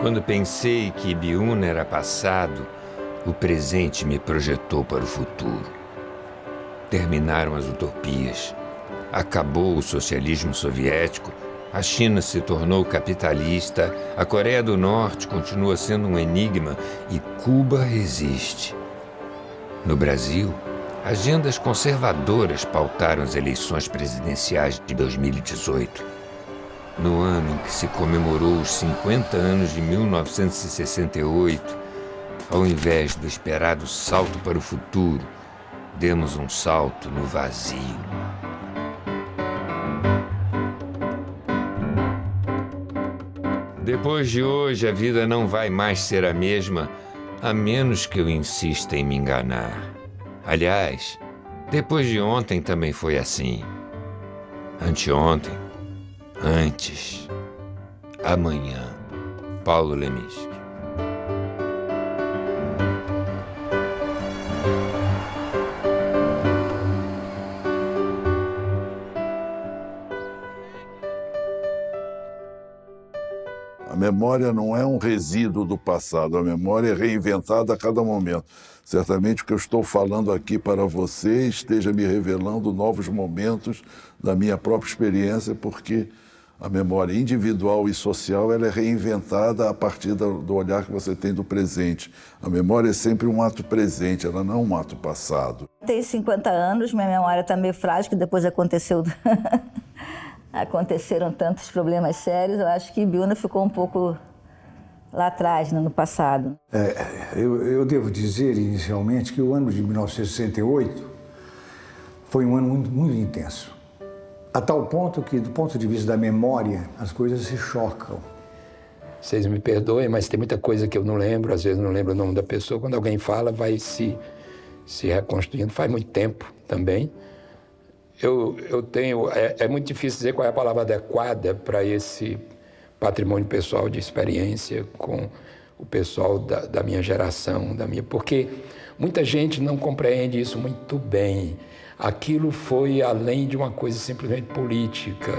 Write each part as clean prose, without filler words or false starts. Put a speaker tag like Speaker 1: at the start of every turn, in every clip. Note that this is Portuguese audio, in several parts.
Speaker 1: Quando pensei que Ibiúna era passado, o presente me projetou para o futuro. Terminaram as utopias. Acabou o socialismo soviético, a China se tornou capitalista, a Coreia do Norte continua sendo um enigma e Cuba resiste. No Brasil, agendas conservadoras pautaram as eleições presidenciais de 2018. No ano em que se comemorou os 50 anos de 1968, ao invés do esperado salto para o futuro, demos um salto no vazio. Depois de hoje, a vida não vai mais ser a mesma, a menos que eu insista em me enganar. Aliás, depois de ontem também foi assim. Anteontem, antes, amanhã. Paulo Leminski.
Speaker 2: A memória não é um resíduo do passado, a memória é reinventada a cada momento. Certamente o que eu estou falando aqui para você esteja me revelando novos momentos da minha própria experiência, porque a memória individual e social ela é reinventada a partir do olhar que você tem do presente. A memória é sempre um ato presente, ela não é um ato passado.
Speaker 3: Tenho 50 anos, minha memória está meio frágil, que depois aconteceram tantos problemas sérios. Eu acho que Ibiúna ficou um pouco lá atrás, no passado.
Speaker 4: Eu devo dizer inicialmente que o ano de 1968 foi um ano muito, muito intenso. A tal ponto que, do ponto de vista da memória, as coisas se chocam.
Speaker 5: Vocês me perdoem, mas tem muita coisa que eu não lembro, às vezes não lembro o nome da pessoa. Quando alguém fala, vai se reconstruindo. Faz muito tempo também. É muito difícil dizer qual é a palavra adequada para esse patrimônio pessoal de experiência com o pessoal da minha geração, porque muita gente não compreende isso muito bem. Aquilo foi além de uma coisa simplesmente política.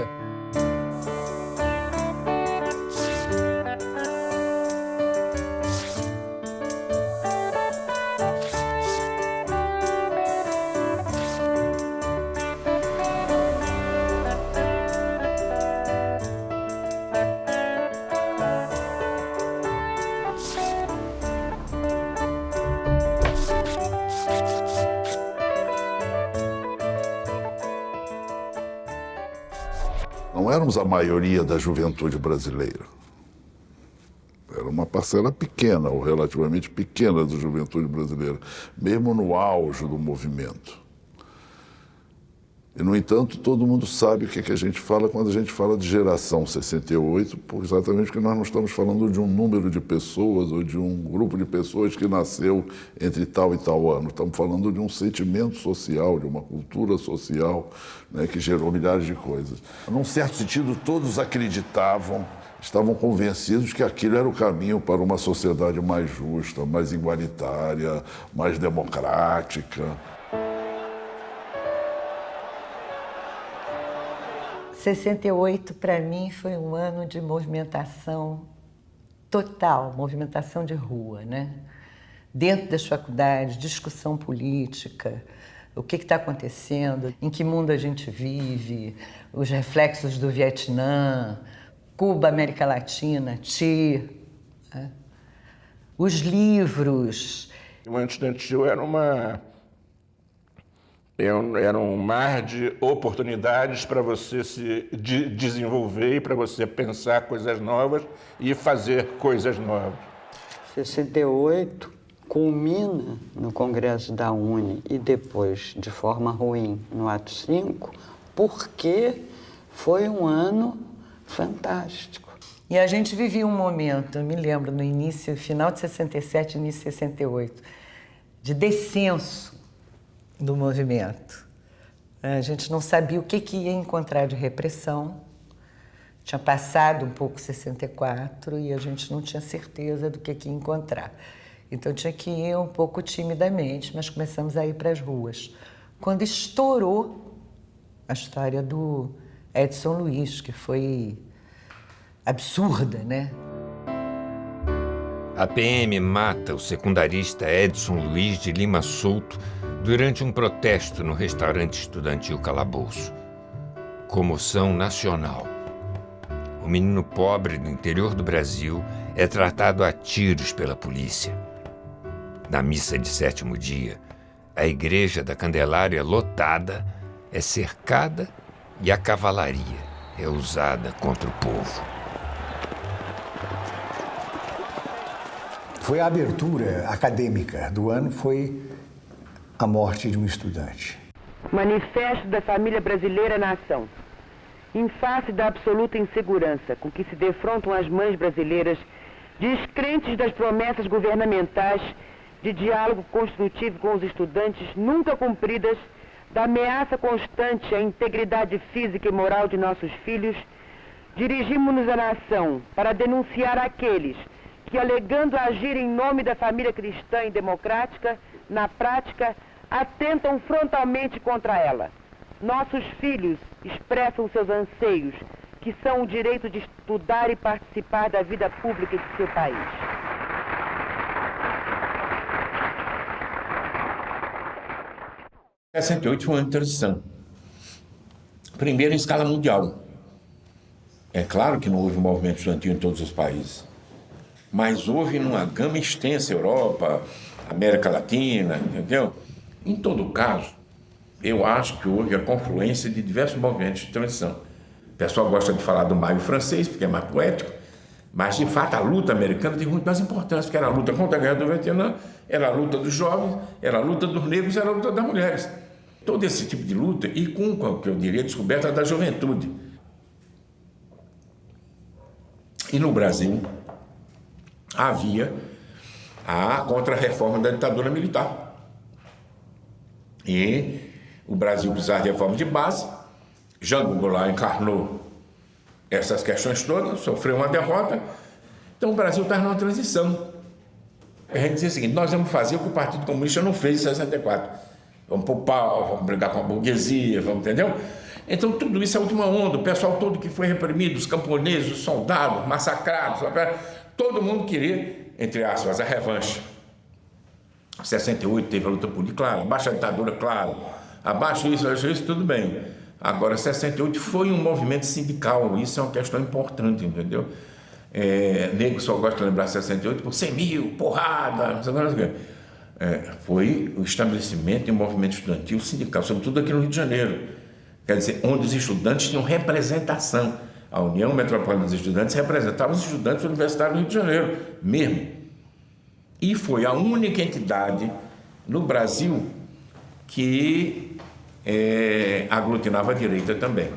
Speaker 2: Não éramos a maioria da juventude brasileira. Era uma parcela pequena, ou relativamente pequena, da juventude brasileira, mesmo no auge do movimento. E, no entanto, todo mundo sabe o que a gente fala quando a gente fala de geração 68, exatamente porque nós não estamos falando de um número de pessoas ou de um grupo de pessoas que nasceu entre tal e tal ano. Estamos falando de um sentimento social, de uma cultura social, né, que gerou milhares de coisas. Num certo sentido, todos acreditavam, estavam convencidos que aquilo era o caminho para uma sociedade mais justa, mais igualitária, mais democrática.
Speaker 6: 68, para mim, foi um ano de movimentação total, movimentação de rua, né? Dentro das faculdades, discussão política, o que está acontecendo, em que mundo a gente vive, os reflexos do Vietnã, Cuba, América Latina, Che, né? Os livros.
Speaker 7: O movimento estudantil era um mar de oportunidades para você se desenvolver e para você pensar coisas novas e fazer coisas novas.
Speaker 8: 68 culmina no Congresso da UNE e depois, de forma ruim, no Ato 5, porque foi um ano fantástico.
Speaker 6: E a gente vivia um momento, eu me lembro, no início, final de 67, início de 68, de descenso do movimento. A gente não sabia o que ia encontrar de repressão. Tinha passado um pouco 64 e a gente não tinha certeza do que ia encontrar. Então tinha que ir um pouco timidamente, mas começamos a ir para as ruas. Quando estourou a história do Edson Luiz, que foi absurda, né?
Speaker 1: A PM mata o secundarista Edson Luiz de Lima Souto durante um protesto no restaurante estudantil Calabouço. Comoção nacional. O menino pobre do interior do Brasil é tratado a tiros pela polícia. Na missa de 7º dia, a igreja da Candelária lotada é cercada e a cavalaria é usada contra o povo.
Speaker 4: Foi a abertura acadêmica do ano, foi a morte de um estudante.
Speaker 9: Manifesto da família brasileira na ação. Em face da absoluta insegurança com que se defrontam as mães brasileiras, descrentes das promessas governamentais de diálogo construtivo com os estudantes nunca cumpridas, da ameaça constante à integridade física e moral de nossos filhos, dirigimos-nos à nação para denunciar aqueles que, alegando agir em nome da família cristã e democrática, na prática, atentam frontalmente contra ela. Nossos filhos expressam seus anseios, que são o direito de estudar e participar da vida pública de seu país.
Speaker 7: Em 68 foi uma transição. Primeiro em escala mundial. É claro que não houve movimento estudantil em todos os países, mas houve numa gama extensa, Europa, América Latina, entendeu? Em todo caso, eu acho que houve a confluência de diversos movimentos de transição. O pessoal gosta de falar do maio francês, porque é mais poético, mas, de fato, a luta americana tem muito mais importância, porque era a luta contra a guerra do Vietnã, era a luta dos jovens, era a luta dos negros, era a luta das mulheres. Todo esse tipo de luta, e com o que eu diria, a descoberta da juventude. E no Brasil, havia a contra-reforma da ditadura militar. E o Brasil precisava de reforma de base. Jango Goulart encarnou essas questões todas, sofreu uma derrota. Então o Brasil está numa transição. A gente dizia o seguinte: nós vamos fazer o que o Partido Comunista não fez em 64. Vamos pôr pau, vamos brigar com a burguesia, vamos, entendeu? Então tudo isso é a última onda. O pessoal todo que foi reprimido, os camponeses, os soldados, massacrados, todo mundo queria, entre aspas, a revanche. 68 teve a luta política, claro. Abaixo a ditadura, claro. Abaixo isso, tudo bem. Agora, 68 foi um movimento sindical. Isso é uma questão importante, entendeu? Nego só gosta de lembrar 68 por 100 mil, porrada, não sei o que. Foi o estabelecimento de um movimento estudantil sindical, sobretudo aqui no Rio de Janeiro. Quer dizer, onde os estudantes tinham representação. A União Metropolitana dos Estudantes representava os estudantes universitários do Rio de Janeiro, mesmo. E foi a única entidade no Brasil que aglutinava a direita também.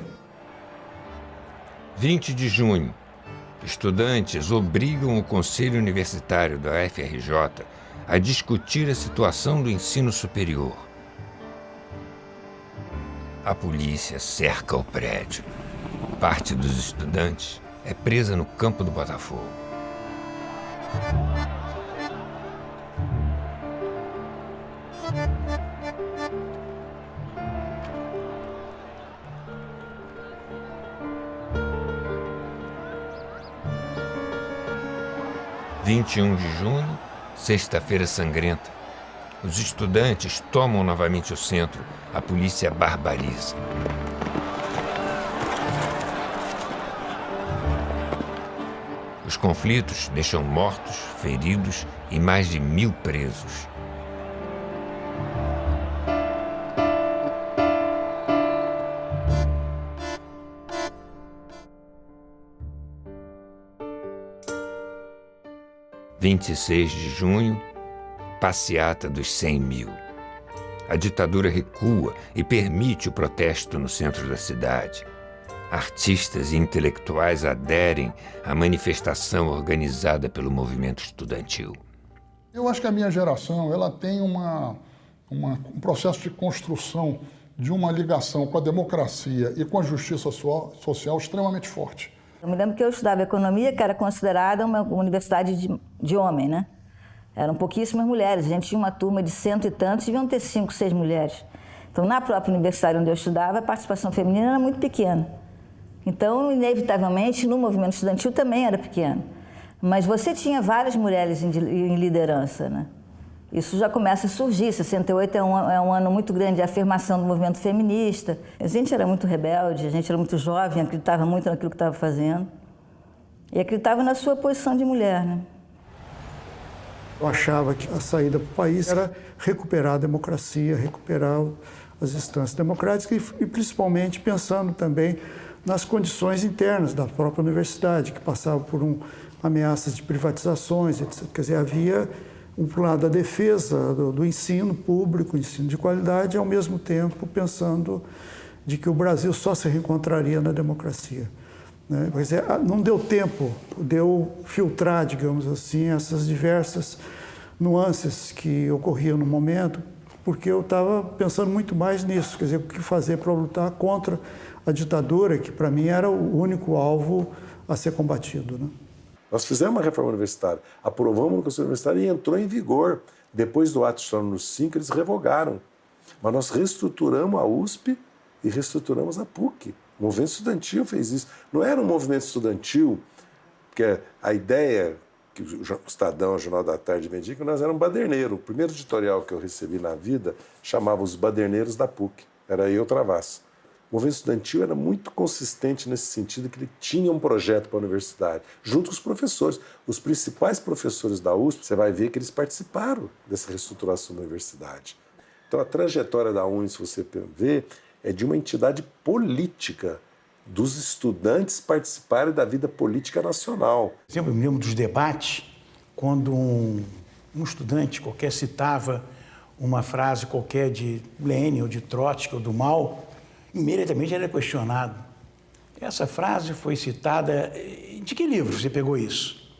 Speaker 1: 20 de junho. Estudantes obrigam o Conselho Universitário da UFRJ a discutir a situação do ensino superior. A polícia cerca o prédio. Parte dos estudantes é presa no campo do Botafogo. – 21 de junho, sexta-feira sangrenta. Os estudantes tomam novamente o centro. A polícia barbariza. Os conflitos deixam mortos, feridos e mais de 1000 presos. – 26 de junho, passeata dos 100 mil. A ditadura recua e permite o protesto no centro da cidade. Artistas e intelectuais aderem à manifestação organizada pelo movimento estudantil.
Speaker 10: Eu acho que a minha geração ela tem um processo de construção de uma ligação com a democracia e com a justiça social extremamente forte.
Speaker 3: Eu me lembro que eu estudava economia, que era considerada uma universidade de homem, né? Eram pouquíssimas mulheres. A gente tinha uma turma de 100 e tantos, deviam ter 5, 6 mulheres. Então, na própria universidade onde eu estudava, a participação feminina era muito pequena. Então, inevitavelmente, no movimento estudantil também era pequeno. Mas você tinha várias mulheres em liderança, né? Isso já começa a surgir. 68 é um ano muito grande de afirmação do movimento feminista. A gente era muito rebelde, a gente era muito jovem, acreditava muito naquilo que estava fazendo. E acreditava na sua posição de mulher, né?
Speaker 11: Eu achava que a saída para o país era recuperar a democracia, recuperar as instâncias democráticas e principalmente pensando também nas condições internas da própria universidade, que passava por ameaças de privatizações, etc. Quer dizer, havia, por um lado, a defesa do ensino público, ensino de qualidade, e, ao mesmo tempo, pensando de que o Brasil só se reencontraria na democracia. Né? Quer dizer, não deu tempo de eu filtrar, digamos assim, essas diversas nuances que ocorriam no momento, porque eu estava pensando muito mais nisso, quer dizer, o que fazer para lutar contra a ditadura, que para mim era o único alvo a ser combatido, né?
Speaker 12: Nós fizemos uma reforma universitária, aprovamos o Conselho Universitário e entrou em vigor. Depois do ato histórico número 5, eles revogaram. Mas nós reestruturamos a USP e reestruturamos a PUC. O movimento estudantil fez isso. Não era um movimento estudantil, porque a ideia que o Estadão, o Jornal da Tarde, vendia que nós éramos baderneiros. O primeiro editorial que eu recebi na vida chamava Os Baderneiros da PUC. Era eu, Travassos. O movimento estudantil era muito consistente nesse sentido, que ele tinha um projeto para a universidade, junto com os professores. Os principais professores da USP, você vai ver que eles participaram dessa reestruturação da universidade. Então, a trajetória da UNE, se você ver, é de uma entidade política, dos estudantes participarem da vida política nacional.
Speaker 13: Eu me lembro dos debates, quando um estudante qualquer citava uma frase qualquer de Lenin, ou de Trotsky, ou do Mao, imediatamente era questionado. Essa frase foi citada... De que livro você pegou isso?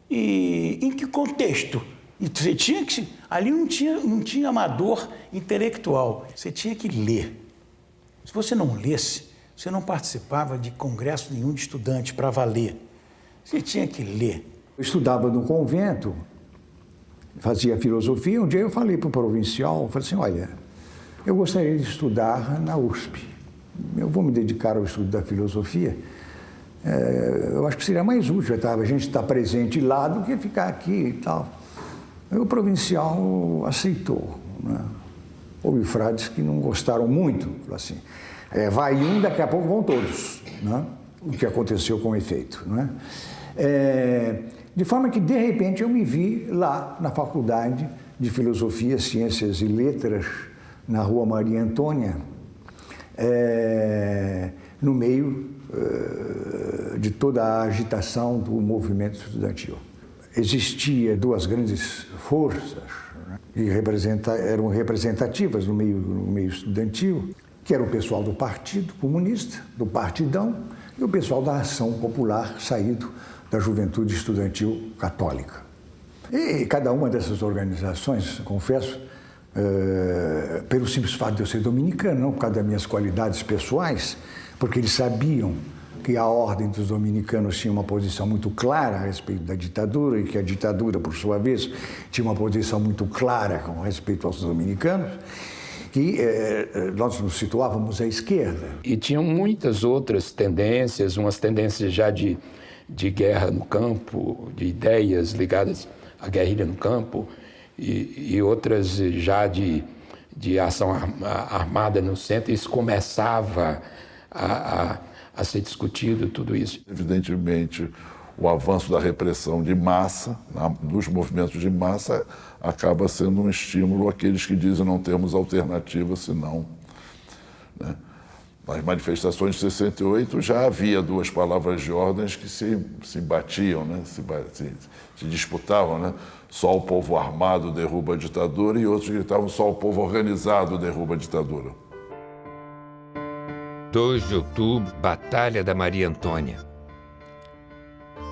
Speaker 13: E em que contexto? E você tinha que... Ali não tinha amador intelectual. Você tinha que ler. Se você não lesse, você não participava de congresso nenhum de estudante para valer. Você tinha que ler.
Speaker 4: Eu estudava no convento, fazia filosofia. Um dia eu falei para o provincial, falei assim, olha, eu gostaria de estudar na USP. Eu vou me dedicar ao estudo da filosofia. Eu acho que seria mais útil a gente estar presente lá do que ficar aqui e tal. Aí o provincial aceitou, né? Houve frades que não gostaram muito. Falou assim, vai um, daqui a pouco vão todos. Né? O que aconteceu com efeito. Né? De forma que, de repente, eu me vi lá na Faculdade de Filosofia, Ciências e Letras, na Rua Maria Antônia, no meio de toda a agitação do movimento estudantil. Existia duas grandes forças, né, que eram representativas no meio estudantil, que era o pessoal do Partido Comunista, do Partidão, e o pessoal da Ação Popular, saído da Juventude Estudantil Católica. E cada uma dessas organizações, confesso, pelo simples fato de eu ser dominicano, não por causa das minhas qualidades pessoais, porque eles sabiam que a ordem dos dominicanos tinha uma posição muito clara a respeito da ditadura e que a ditadura, por sua vez, tinha uma posição muito clara com respeito aos dominicanos, que nós nos situávamos à esquerda.
Speaker 5: E tinham muitas outras tendências, umas tendências já de guerra no campo, de ideias ligadas à guerrilha no campo, e outras já de ação armada no centro. Isso começava a ser discutido, tudo isso.
Speaker 2: Evidentemente, o avanço da repressão de massa, dos movimentos de massa, acaba sendo um estímulo àqueles que dizem não temos alternativa senão... Né? Nas manifestações de 68 já havia duas palavras de ordens que se batiam, né? se disputavam. Né? Só o povo armado derruba a ditadura, e outros gritavam só o povo organizado derruba a ditadura.
Speaker 1: 2 de outubro, Batalha da Maria Antônia.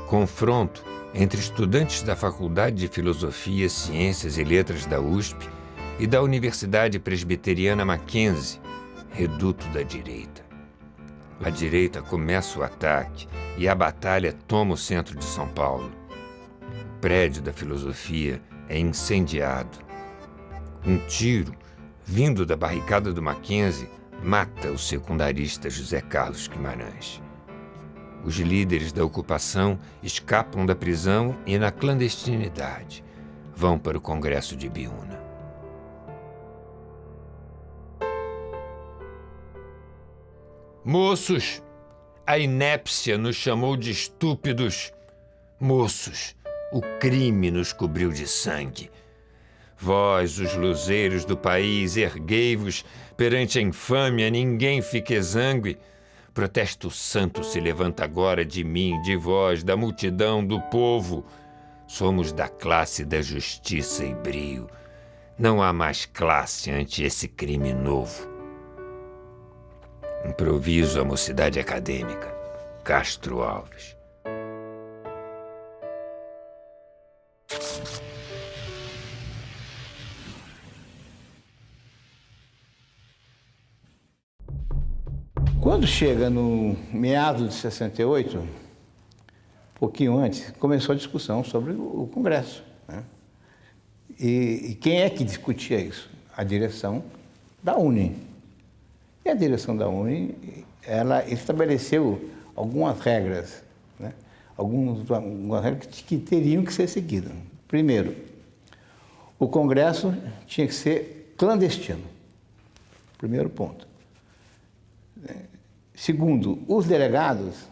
Speaker 1: Confronto entre estudantes da Faculdade de Filosofia, Ciências e Letras da USP e da Universidade Presbiteriana Mackenzie, reduto da direita. A direita começa o ataque e a batalha toma o centro de São Paulo. O prédio da filosofia é incendiado. Um tiro, vindo da barricada do Mackenzie, mata o secundarista José Carlos Guimarães. Os líderes da ocupação escapam da prisão e, na clandestinidade, vão para o Congresso de Biúna. Moços, a inépcia nos chamou de estúpidos. Moços, o crime nos cobriu de sangue. Vós, os luzeiros do país, erguei-vos perante a infâmia, ninguém fique exangue. Protesto santo se levanta agora de mim, de vós, da multidão, do povo. Somos da classe da justiça e brio. Não há mais classe ante esse crime novo. Improviso à mocidade acadêmica. Castro Alves.
Speaker 14: Quando chega no meados de 68, um pouquinho antes, começou a discussão sobre o Congresso, né? E quem é que discutia isso? A direção da UNE. E a direção da UNE, ela estabeleceu algumas regras, né? Algumas regras que teriam que ser seguidas. Primeiro, o Congresso tinha que ser clandestino. Primeiro ponto. Segundo, os delegados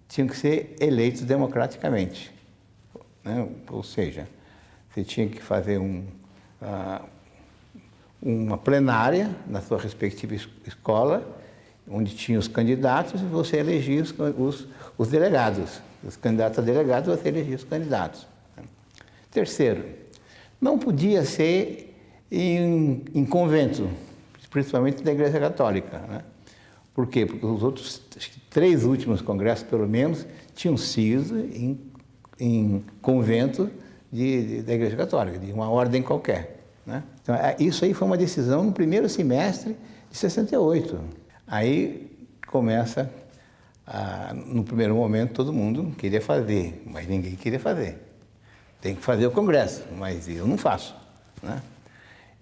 Speaker 14: tinham que ser eleitos democraticamente, né? Ou seja, você tinha que fazer uma plenária na sua respectiva escola, onde tinha os candidatos e você elegia os delegados. Os candidatos a delegados, você elegia os candidatos. Terceiro, não podia ser em convento, principalmente da Igreja Católica, né? Por quê? Porque os outros 3 últimos congressos, pelo menos, tinham sido em convento da Igreja Católica, de uma ordem qualquer, né? Então, isso aí foi uma decisão no primeiro semestre de 68. Aí começa, no primeiro momento, todo mundo queria fazer, mas ninguém queria fazer. Tem que fazer o Congresso, mas eu não faço, né?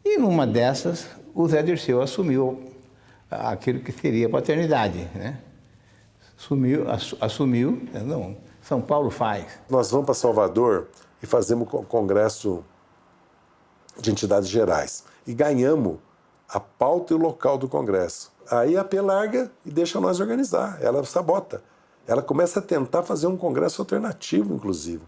Speaker 14: E numa dessas, o Zé Dirceu assumiu aquilo que seria a paternidade, né? Assumiu, não, São Paulo faz.
Speaker 12: Nós vamos para Salvador e fazemos o Congresso de Entidades Gerais. E ganhamos a pauta e o local do Congresso. Aí a AP larga e deixa nós organizar. Ela sabota. Ela começa a tentar fazer um Congresso alternativo, inclusive.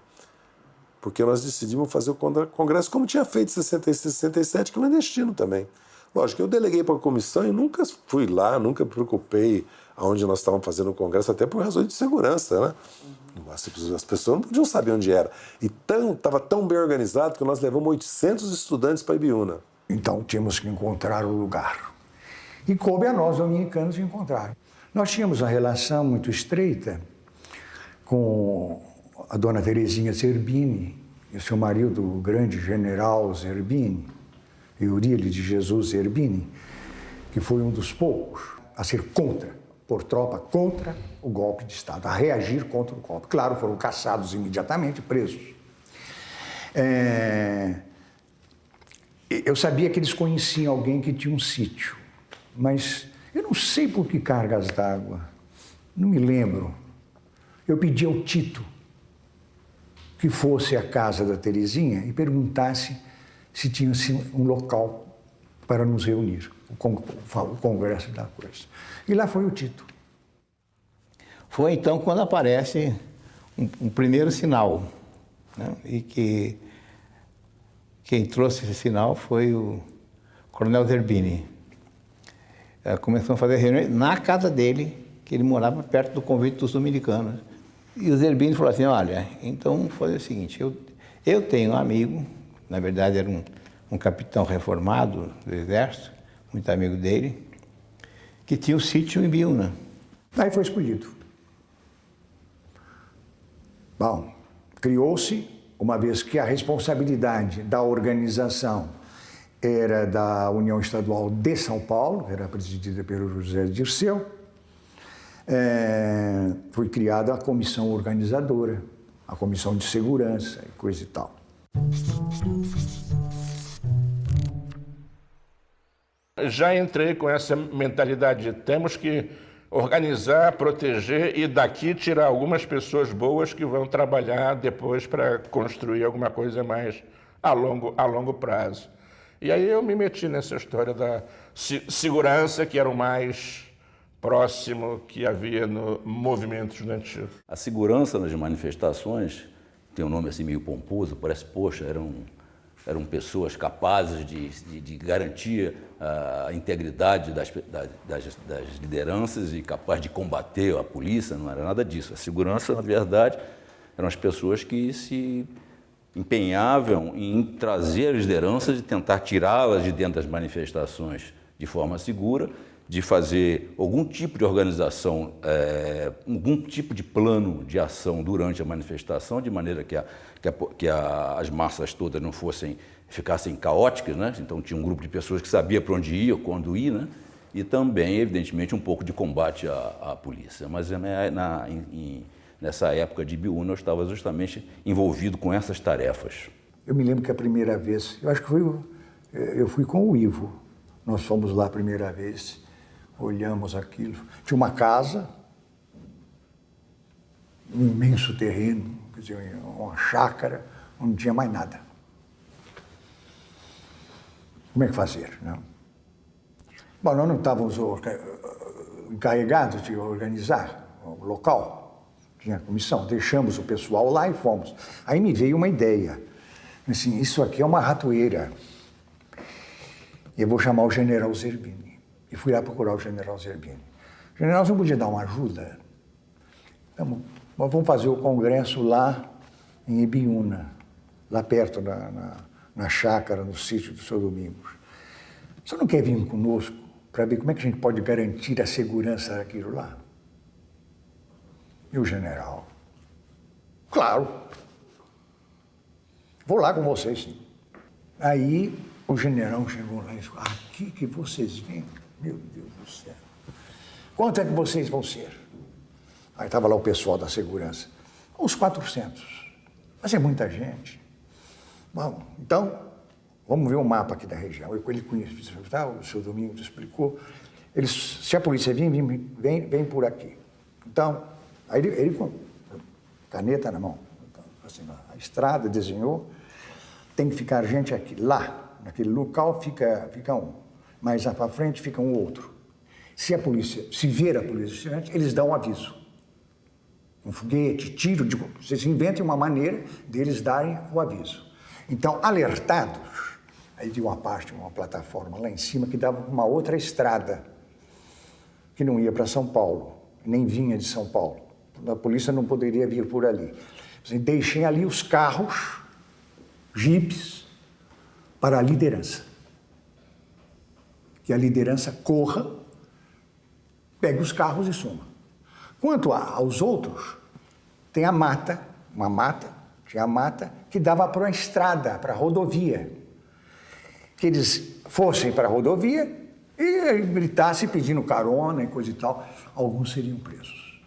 Speaker 12: Porque nós decidimos fazer o Congresso como tinha feito em 66, 67, clandestino também. Lógico, eu deleguei para a comissão e nunca fui lá, nunca me preocupei aonde nós estávamos fazendo o Congresso, até por razões de segurança, né? As pessoas não podiam saber onde era. E estava tão bem organizado que nós levamos 800 estudantes para Ibiúna.
Speaker 4: Então tínhamos que encontrar o lugar. E coube a nós, dominicanos, encontrar. Nós tínhamos uma relação muito estreita com a dona Terezinha Zerbini e o seu marido, o grande general Zerbini, Eurílio de Jesus Zerbini, que foi um dos poucos a ser por tropa contra o golpe de Estado, a reagir contra o golpe. Claro, foram caçados imediatamente, presos. Eu sabia que eles conheciam alguém que tinha um sítio, mas eu não sei por que cargas d'água, não me lembro. Eu pedi ao Tito que fosse à casa da Terezinha e perguntasse se tinha um local para nos reunir, o Congresso da coisa. E lá foi o Tito.
Speaker 14: Foi então quando aparece um primeiro sinal, né? E quem trouxe esse sinal foi o Coronel Zerbini. Começou a fazer reunião na casa dele, que ele morava perto do convento dos dominicanos. E o Zerbini falou assim, olha, então vamos fazer o seguinte, eu tenho um amigo, na verdade era um capitão reformado do Exército, muito amigo dele, que tinha um sítio em Biúna.
Speaker 4: Aí foi escolhido. Bom, criou-se, uma vez que a responsabilidade da organização era da União Estadual de São Paulo, que era presidida pelo José Dirceu, foi criada a comissão organizadora, a comissão de segurança e coisa e tal.
Speaker 15: Já entrei com essa mentalidade de temos que
Speaker 7: organizar, proteger e daqui tirar algumas pessoas boas que vão trabalhar depois para construir alguma coisa mais a longo prazo. E aí eu me meti nessa história da segurança, que era o mais próximo que havia no movimento estudantil.
Speaker 15: A segurança nas manifestações tem um nome assim meio pomposo, parece, poxa, eram pessoas capazes de garantir a integridade das lideranças e capazes de combater a polícia, não era nada disso. A segurança, na verdade, eram as pessoas que se empenhavam em trazer as lideranças e tentar tirá-las de dentro das manifestações de forma segura, de fazer algum tipo de organização, algum tipo de plano de ação durante a manifestação, de maneira que as massas todas não ficassem caóticas, né? Então tinha um grupo de pessoas que sabia para onde ia, quando ir, né? E também, evidentemente, um pouco de combate à polícia. Mas nessa época de Ibiúna eu estava justamente envolvido com essas tarefas.
Speaker 4: Eu me lembro que a primeira vez, eu acho que eu fui com o Ivo, nós fomos lá a primeira vez. Olhamos aquilo. Tinha uma casa, um imenso terreno, quer dizer, uma chácara, não tinha mais nada. Como é que fazer? Não? Bom, nós não estávamos encarregados de organizar o local. Tinha comissão, deixamos o pessoal lá e fomos. Aí me veio uma ideia. Assim, isso aqui é uma ratoeira. Eu vou chamar o general Zerbini. E fui lá procurar o general Zerbini. General, você não podia dar uma ajuda? Então, nós vamos fazer o congresso lá em Ibiúna, lá perto, na chácara, no sítio do Sr. Domingos. Você não quer vir conosco para ver como é que a gente pode garantir a segurança daquilo lá? E o general? Claro. Vou lá com vocês, sim. Aí o general chegou lá e falou, aqui que vocês vêm? Meu Deus do céu. Quanto é que vocês vão ser? Aí estava lá o pessoal da segurança. Uns 400. Mas é muita gente. Bom, então, vamos ver o mapa aqui da região. Ele conhece, o seu Domingos explicou. Se a polícia vir, vem por aqui. Então, aí ele com caneta na mão. Então, assim, a estrada desenhou, tem que ficar gente aqui. Lá, naquele local, fica um. Mais para frente fica um outro. Se ver a polícia, eles dão um aviso. Um foguete, tiro, vocês inventem uma maneira deles darem o aviso. Então, alertados, aí de uma parte, uma plataforma lá em cima que dava uma outra estrada, que não ia para São Paulo, nem vinha de São Paulo. A polícia não poderia vir por ali. Deixem ali os carros, jipes, para a liderança. Que a liderança corra, pegue os carros e suma. Quanto aos outros, tem a mata, tinha a mata que dava para a estrada, para a rodovia. Que eles fossem para a rodovia e gritassem pedindo carona e coisa e tal, alguns seriam presos.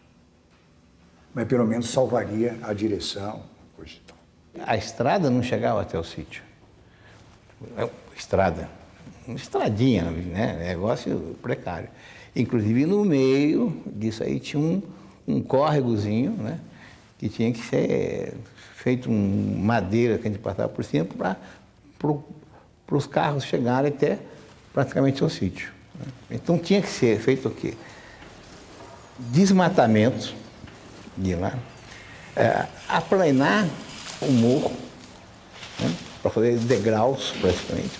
Speaker 4: Mas pelo menos salvaria a direção, coisa e tal.
Speaker 14: A estrada não chegava até o sítio. Estrada. Uma estradinha, né? Negócio precário. Inclusive, no meio disso aí tinha um córregozinho, né? Que tinha que ser feito madeira que a gente passava por cima para os carros chegarem até praticamente ao sítio. Né? Então, tinha que ser feito o quê? Desmatamento de lá, aplanar o morro, né? Para fazer degraus, praticamente,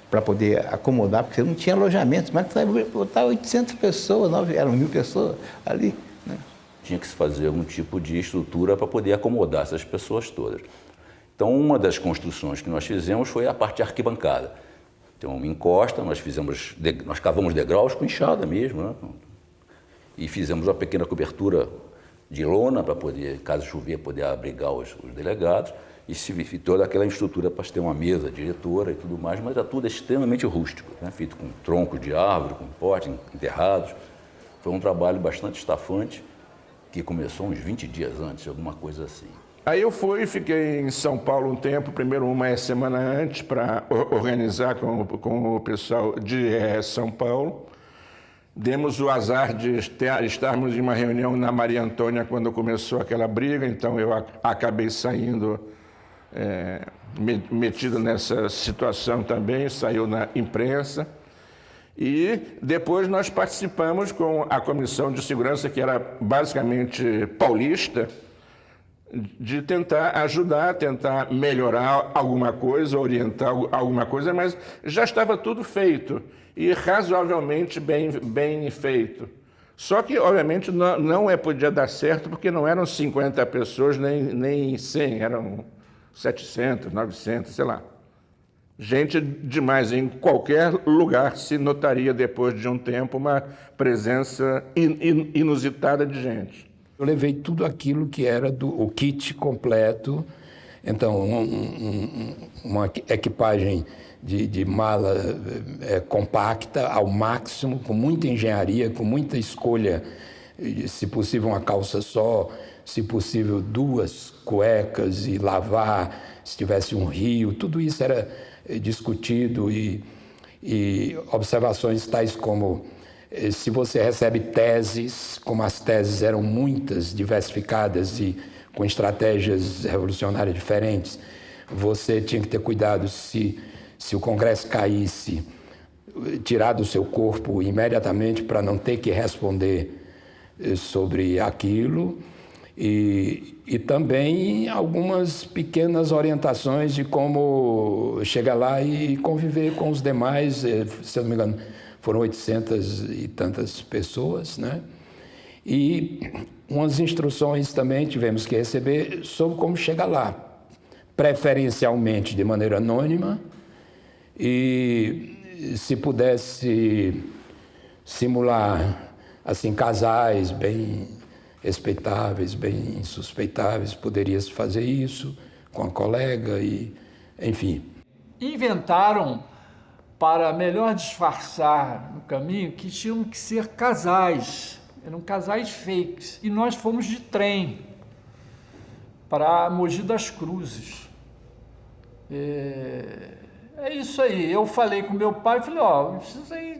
Speaker 14: para poder acomodar, porque não tinha alojamento, mas botar 800 pessoas, eram 1.000 pessoas ali. Né?
Speaker 15: Tinha que se fazer algum tipo de estrutura para poder acomodar essas pessoas todas. Então, uma das construções que nós fizemos foi a parte de arquibancada. Então, uma encosta, nós cavamos degraus com enxada mesmo, né? E fizemos uma pequena cobertura de lona para poder, caso chover, poder abrigar os delegados. E toda aquela estrutura para ter uma mesa diretora e tudo mais, mas era tudo extremamente rústico, né? Feito com troncos de árvore, com potes enterrados. Foi um trabalho bastante estafante, que começou uns 20 dias antes, alguma coisa assim.
Speaker 7: Aí eu fiquei em São Paulo um tempo, primeiro uma semana antes, para organizar com o pessoal de São Paulo. Demos o azar de estarmos em uma reunião na Maria Antônia quando começou aquela briga, então eu acabei saindo, metido nessa situação também, saiu na imprensa. E depois nós participamos com a Comissão de Segurança, que era basicamente paulista, de tentar ajudar, tentar melhorar alguma coisa, orientar alguma coisa, mas já estava tudo feito e razoavelmente bem feito. Só que, obviamente, não podia dar certo, porque não eram 50 pessoas, nem 100, eram 700, 900, sei lá. Gente demais. Em qualquer lugar se notaria, depois de um tempo, uma presença inusitada de gente.
Speaker 5: Eu levei tudo aquilo que era o kit completo, então uma equipagem de mala compacta ao máximo, com muita engenharia, com muita escolha, se possível uma calça só, se possível 2 cuecas e lavar, se tivesse um rio, tudo isso era discutido e observações tais como: se você recebe teses, como as teses eram muitas, diversificadas e com estratégias revolucionárias diferentes, você tinha que ter cuidado se o Congresso caísse, tirar do seu corpo imediatamente para não ter que responder sobre aquilo. E também algumas pequenas orientações de como chegar lá e conviver com os demais, se eu não me engano, foram 800 e tantas pessoas, né? E umas instruções também tivemos que receber sobre como chegar lá, preferencialmente de maneira anônima, e se pudesse simular assim casais bem respeitáveis, bem insuspeitáveis, poderia-se fazer isso com a colega e, enfim.
Speaker 16: Inventaram, para melhor disfarçar no caminho, que tinham que ser casais, eram casais fakes. E nós fomos de trem para Mogi das Cruzes. É isso aí. Eu falei com meu pai, falei, precisa aí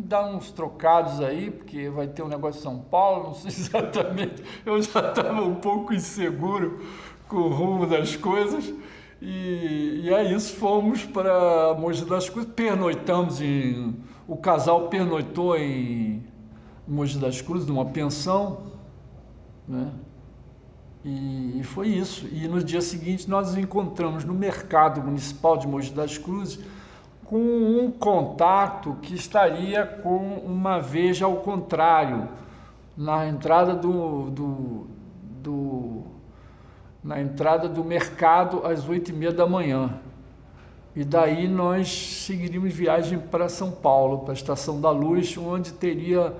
Speaker 16: dar uns trocados aí, porque vai ter um negócio em São Paulo, não sei exatamente. Eu já estava um pouco inseguro com o rumo das coisas. E é isso, fomos para Mogi das Cruzes, o casal pernoitou em Mogi das Cruzes, numa pensão, né? E foi isso. E no dia seguinte nós nos encontramos no mercado municipal de Mogi das Cruzes com um contato que estaria com uma veja ao contrário, na entrada do mercado às 8h30 da manhã. E daí nós seguiríamos viagem para São Paulo, para a Estação da Luz, onde teria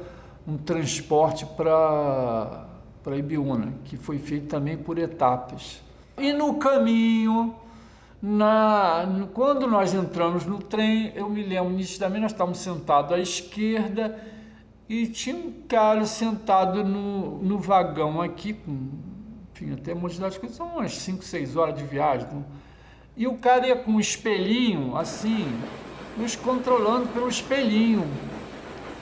Speaker 16: um transporte para Ibiúna, que foi feito também por etapas. E no caminho, quando nós entramos no trem, eu me lembro nitidamente, nós estávamos sentados à esquerda e tinha um cara sentado no vagão aqui, enfim, até Mogi das Cruzes, são umas 5, 6 horas de viagem. Né? E o cara ia com um espelhinho, assim, nos controlando pelo espelhinho.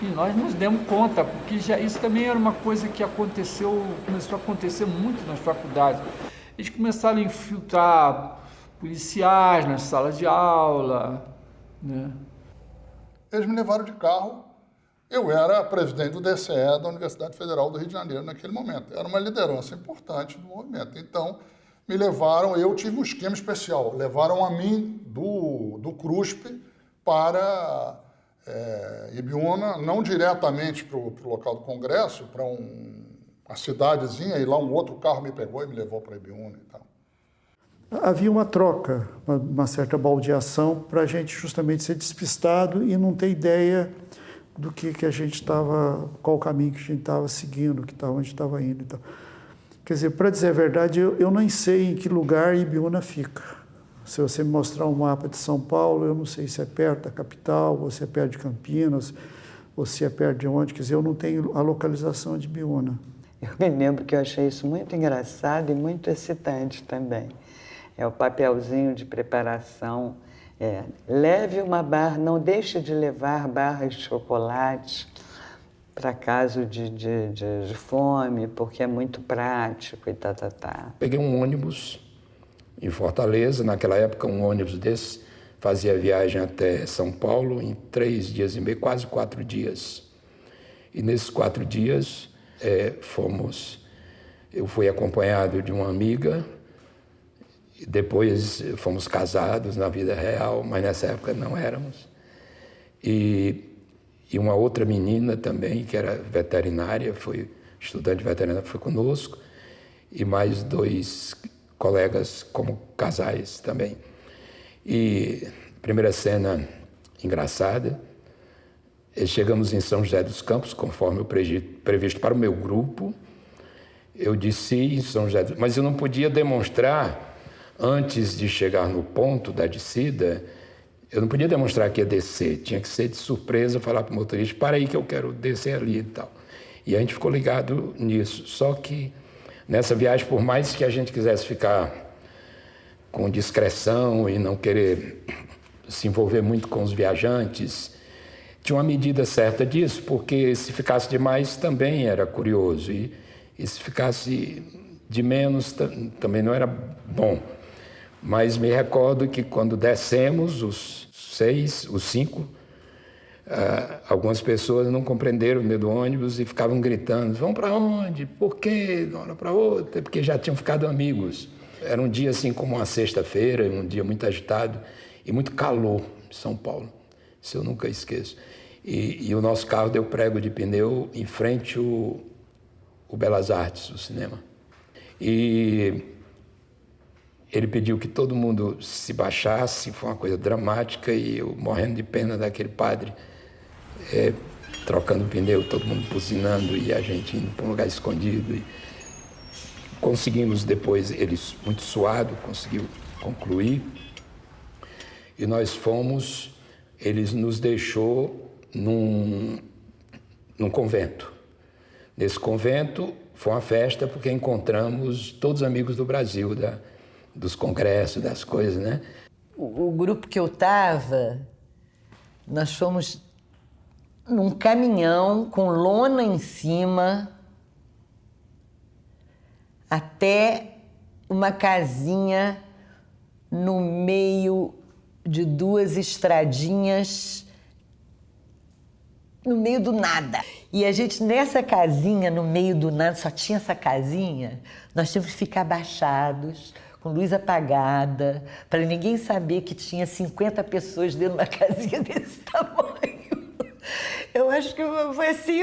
Speaker 16: E nós nos demos conta, porque isso também era uma coisa que começou a acontecer muito nas faculdades. Eles começaram a infiltrar policiais nas salas de aula, né?
Speaker 10: Eles me levaram de carro. Eu era presidente do DCE da Universidade Federal do Rio de Janeiro naquele momento. Era uma liderança importante do movimento. Então, me levaram, eu tive um esquema especial. Levaram a mim do CRUSP para Ibiúna, não diretamente para o local do Congresso, para uma cidadezinha, e lá um outro carro me pegou e me levou para Ibiúna e tal.
Speaker 11: Havia uma troca, uma certa baldeação para a gente justamente ser despistado e não ter ideia do que a gente estava, qual o caminho que a gente estava seguindo, onde estava indo. Então. Quer dizer, para dizer a verdade, eu nem sei em que lugar Ibiúna fica. Se você me mostrar um mapa de São Paulo, eu não sei se é perto da capital, ou se é perto de Campinas, ou se é perto de onde. Quer dizer, eu não tenho a localização de Ibiúna.
Speaker 8: Eu me lembro que eu achei isso muito engraçado e muito excitante também. É o papelzinho de preparação. Leve uma barra, não deixe de levar barras de chocolate, para caso de fome, porque é muito prático e tá.
Speaker 5: Peguei um ônibus em Fortaleza, naquela época um ônibus desse fazia a viagem até São Paulo em 3 dias e meio, quase 4 dias. E nesses 4 dias eu fui acompanhado de uma amiga, e depois fomos casados na vida real, mas nessa época não éramos. E uma outra menina também, que era veterinária, foi estudante veterinária, foi conosco, e mais 2 colegas como casais também. E primeira cena engraçada, chegamos em São José dos Campos, conforme o previsto para o meu grupo. Eu desci em São José dos Campos, mas eu não podia demonstrar, antes de chegar no ponto da descida, eu não podia demonstrar que ia descer, tinha que ser de surpresa, falar para o motorista, para aí que eu quero descer ali e tal. E a gente ficou ligado nisso. Só que nessa viagem, por mais que a gente quisesse ficar com discreção e não querer se envolver muito com os viajantes, tinha uma medida certa disso, porque se ficasse demais também era curioso, e se ficasse de menos também não era bom. Mas me recordo que quando descemos, os 5, algumas pessoas não compreenderam o meio do ônibus e ficavam gritando, vão para onde? Por quê? De uma hora para outra, porque já tinham ficado amigos. Era um dia assim como uma sexta-feira, um dia muito agitado e muito calor em São Paulo, isso eu nunca esqueço. E o nosso carro deu prego de pneu em frente o Belas Artes, o cinema. E ele pediu que todo mundo se baixasse, foi uma coisa dramática, e eu morrendo de pena daquele padre, trocando pneu, todo mundo buzinando e a gente indo para um lugar escondido. E conseguimos depois, ele muito suado, conseguiu concluir. E nós fomos, eles nos deixou num convento. Nesse convento foi uma festa porque encontramos todos os amigos do Brasil, dos congressos, das coisas, né?
Speaker 6: O grupo que eu estava, nós fomos num caminhão com lona em cima até uma casinha no meio de 2 estradinhas, no meio do nada. E a gente, nessa casinha, no meio do nada, só tinha essa casinha, nós tínhamos que ficar abaixados, com luz apagada, para ninguém saber que tinha 50 pessoas dentro de uma casinha desse tamanho. Eu acho que foi assim,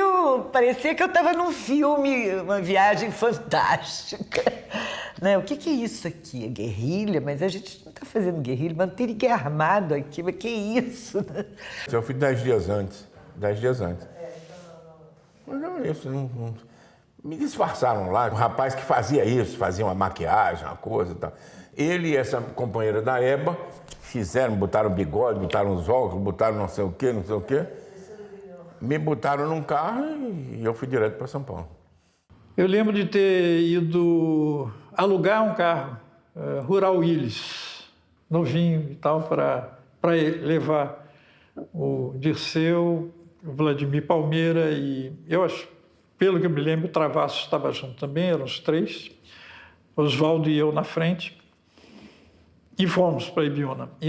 Speaker 6: parecia que eu estava num filme, uma viagem fantástica. Né? O que é isso aqui? É guerrilha? Mas a gente não está fazendo guerrilha, mas não tem ninguém armado aqui, mas que isso? Né?
Speaker 7: Eu fui 10 dias antes. 10 dias antes. Mas não é isso, não. Me disfarçaram lá, um rapaz que fazia isso, fazia uma maquiagem, uma coisa e tal. Ele e essa companheira da EBA botaram bigode, botaram os óculos, botaram não sei o quê, me botaram num carro e eu fui direto para São Paulo.
Speaker 16: Eu lembro de ter ido alugar um carro, Rural Willys, novinho e tal, para levar o Dirceu, o Vladimir Palmeira e eu acho, pelo que eu me lembro, o Travassos estava junto também, eram os 3, Oswaldo e eu na frente, e fomos para Ibiúna. E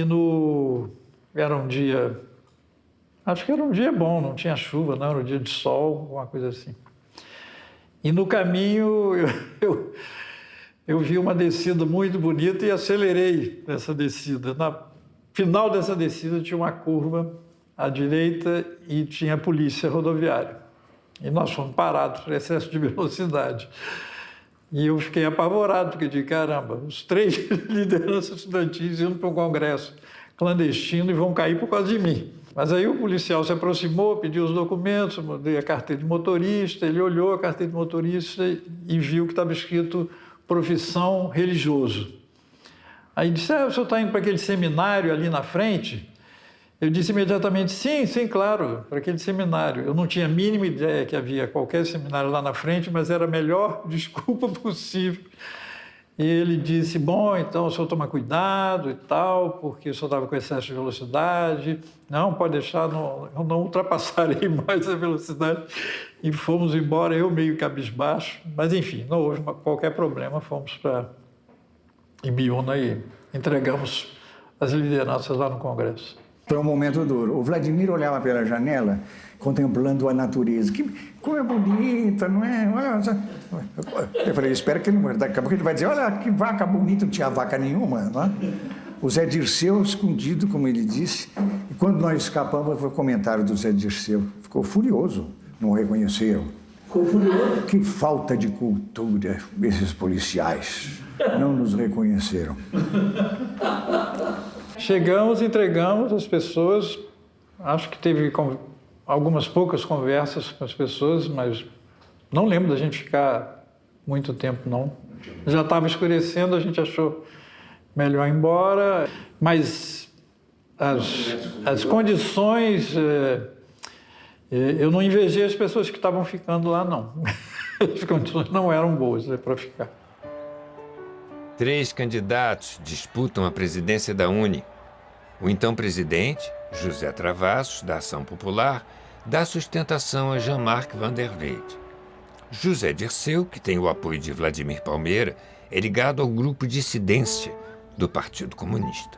Speaker 16: era um dia, acho que era um dia bom, não tinha chuva, não, era um dia de sol, alguma coisa assim. E no caminho eu vi uma descida muito bonita e acelerei nessa descida. Na final dessa descida tinha uma curva à direita e tinha a polícia rodoviária. E nós fomos parados por excesso de velocidade. E eu fiquei apavorado, porque eu disse, caramba, os 3 lideranças estudantis indo para um congresso clandestino e vão cair por causa de mim. Mas aí o policial se aproximou, pediu os documentos, dei a carteira de motorista, ele olhou a carteira de motorista e viu que estava escrito profissão religioso. Aí disse, o senhor está indo para aquele seminário ali na frente? Eu disse imediatamente, sim, claro, para aquele seminário. Eu não tinha a mínima ideia que havia qualquer seminário lá na frente, mas era a melhor desculpa possível. E ele disse, bom, então o senhor toma cuidado e tal, porque o senhor estava com excesso de velocidade. Não, pode deixar, eu não ultrapassarei mais a velocidade. E fomos embora, eu meio cabisbaixo. Mas, enfim, não houve qualquer problema. Fomos para Ibiúna e entregamos as lideranças lá no Congresso.
Speaker 4: Foi um momento duro. O Vladimir olhava pela janela, contemplando a natureza. Como é bonita, não é? Eu falei, espero que ele não... Daqui a pouco ele vai dizer, olha que vaca bonita, não tinha vaca nenhuma. Não é? O Zé Dirceu, escondido, como ele disse. E quando nós escapamos, foi o comentário do Zé Dirceu. Ficou furioso, não reconheceram. Ficou furioso? Que falta de cultura, esses policiais. Não nos reconheceram.
Speaker 16: Chegamos, entregamos as pessoas. Acho que teve algumas poucas conversas com as pessoas, mas não lembro da gente ficar muito tempo, não. Já estava escurecendo, a gente achou melhor ir embora, mas as condições... eu não invejei as pessoas que estavam ficando lá, não. As condições não eram boas para ficar.
Speaker 1: 3 candidatos disputam a presidência da UNE. O então presidente, José Travassos, da Ação Popular, dá sustentação a Jean-Marc Van der Weyde. José Dirceu, que tem o apoio de Vladimir Palmeira, é ligado ao grupo Dissidência do Partido Comunista.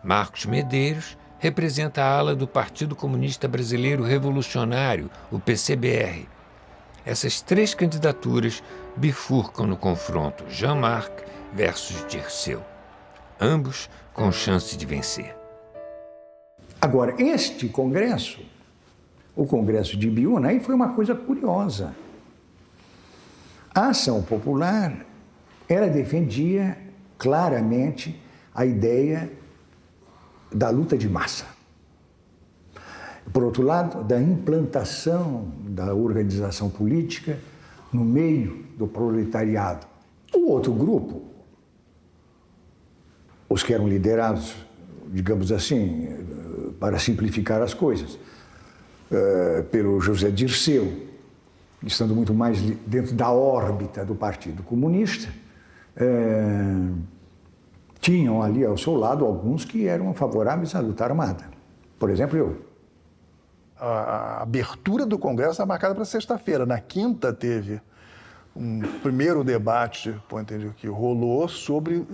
Speaker 1: Marcos Medeiros representa a ala do Partido Comunista Brasileiro Revolucionário, o PCBR. Essas 3 candidaturas bifurcam no confronto Jean-Marc versus Dirceu, ambos com chance de vencer.
Speaker 4: Agora, este congresso, o Congresso de Ibiúna, aí foi uma coisa curiosa. A Ação Popular, ela defendia claramente a ideia da luta de massa. Por outro lado, da implantação da organização política no meio do proletariado. O outro grupo, os que eram liderados, digamos assim, para simplificar as coisas, pelo José Dirceu, estando muito mais dentro da órbita do Partido Comunista, tinham ali ao seu lado alguns que eram favoráveis à luta armada. Por exemplo, eu.
Speaker 17: A abertura do Congresso é marcada para sexta-feira. Na quinta teve um primeiro debate, que rolou sobre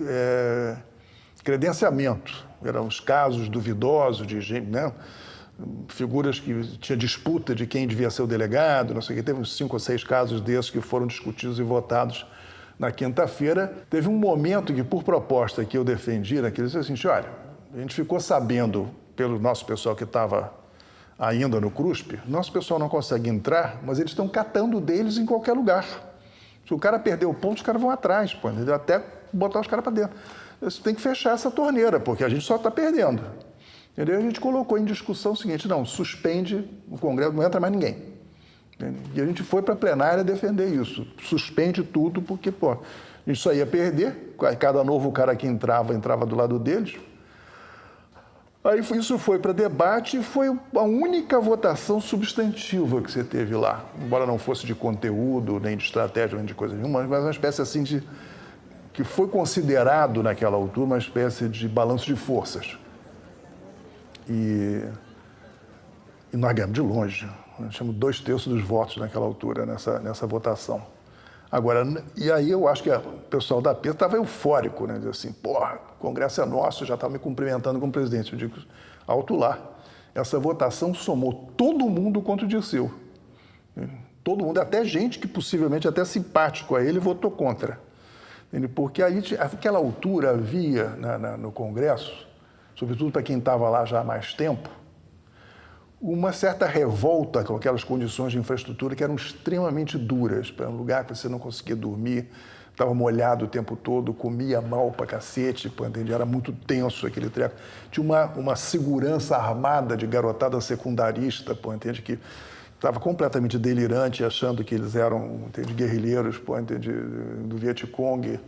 Speaker 17: credenciamento. Eram os casos duvidosos de gente, né? Figuras que tinha disputa de quem devia ser o delegado, não sei o que. Teve uns 5 ou 6 casos desses que foram discutidos e votados na quinta-feira. Teve um momento que, por proposta que eu defendi, né, que eles disseram assim, olha, a gente ficou sabendo pelo nosso pessoal que estava ainda no CRUSP, nosso pessoal não consegue entrar, mas eles estão catando deles em qualquer lugar. Se o cara perder o ponto, os caras vão atrás, até botar os caras para dentro. Você tem que fechar essa torneira, porque a gente só está perdendo. Entendeu? A gente colocou em discussão o seguinte, não, suspende o Congresso, não entra mais ninguém. E a gente foi para a plenária defender isso. Suspende tudo, porque, a gente só ia perder. Cada novo cara que entrava do lado deles. Aí isso foi para debate e foi a única votação substantiva que você teve lá. Embora não fosse de conteúdo, nem de estratégia, nem de coisa nenhuma, mas uma espécie assim de... que foi considerado naquela altura uma espécie de balanço de forças. E nós ganhamos de longe. Nós tínhamos 2/3 dos votos naquela altura, nessa votação. Agora, e aí eu acho que o pessoal da PES estava eufórico, né? Diz assim, o Congresso é nosso, já estava me cumprimentando como presidente. Eu digo, alto lá. Essa votação somou todo mundo contra o Dirceu. Todo mundo, até gente que possivelmente até simpático a ele, votou contra. Porque aí, naquela altura havia no Congresso, sobretudo para quem estava lá já há mais tempo, uma certa revolta com aquelas condições de infraestrutura que eram extremamente duras, para um lugar que você não conseguia dormir, estava molhado o tempo todo, comia mal pra cacete, era muito tenso aquele treco. Tinha uma segurança armada de garotada secundarista, que estava completamente delirante, achando que eles eram guerrilheiros do Vietcong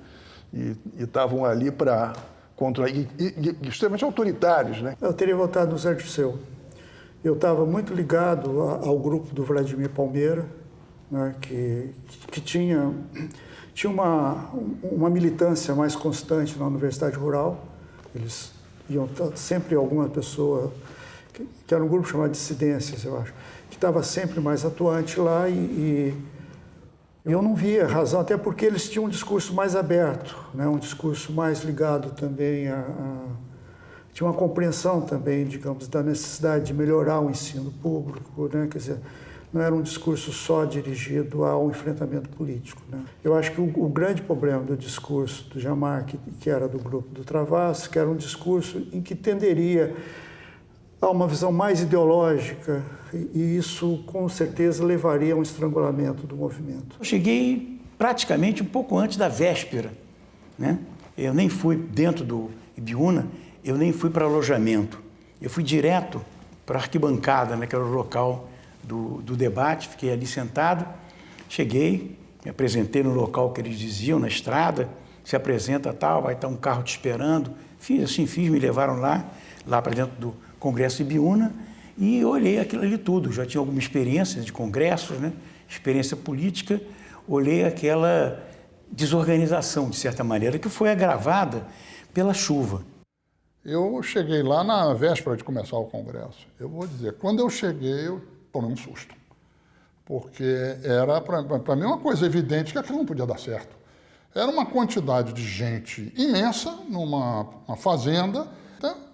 Speaker 17: e estavam ali para contra e extremamente autoritários, né?
Speaker 11: Eu teria votado no Zé Dirceu. Eu estava muito ligado ao grupo do Vladimir Palmeira, né, que tinha tinha uma militância mais constante na Universidade Rural. Eles iam sempre alguma pessoa, que era um grupo chamado Dissidências, eu acho, que estava sempre mais atuante lá e eu não via razão, até porque eles tinham um discurso mais aberto, né? Um discurso mais ligado também tinha uma compreensão também, digamos, da necessidade de melhorar o ensino público, né? Quer dizer, não era um discurso só dirigido ao enfrentamento político, né? Eu acho que o grande problema do discurso do Djamarque, que era do grupo do Travassos, que era um discurso em que tenderia a uma visão mais ideológica, e isso com certeza levaria a um estrangulamento do movimento.
Speaker 13: Eu cheguei praticamente um pouco antes da véspera, né? Eu nem fui dentro do Ibiúna, eu nem fui para alojamento. Eu fui direto para a arquibancada, né, que era o local do debate, fiquei ali sentado, cheguei, me apresentei no local que eles diziam, na estrada, se apresenta tal, vai estar um carro te esperando. Fiz, me levaram lá para dentro do Congresso Ibiúna e olhei aquilo ali tudo. Já tinha alguma experiência de congressos, né? Experiência política, olhei aquela desorganização, de certa maneira, que foi agravada pela chuva.
Speaker 10: Eu cheguei lá na véspera de começar o Congresso. Eu vou dizer, quando eu cheguei, eu tomei um susto. Porque era, para mim, uma coisa evidente que aquilo não podia dar certo. Era uma quantidade de gente imensa numa fazenda,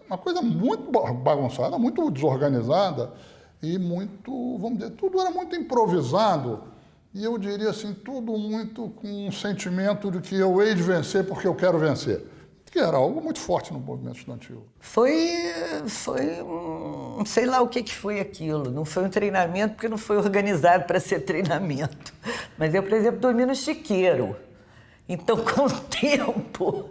Speaker 10: uma coisa muito bagunçada, muito desorganizada e muito, vamos dizer, tudo era muito improvisado. E eu diria assim, tudo muito com um sentimento de que eu hei de vencer porque eu quero vencer. Que era algo muito forte no movimento estudantil.
Speaker 6: Foi sei lá o que foi aquilo. Não foi um treinamento, porque não foi organizado para ser treinamento. Mas eu, por exemplo, dormi no chiqueiro. Então, com o tempo,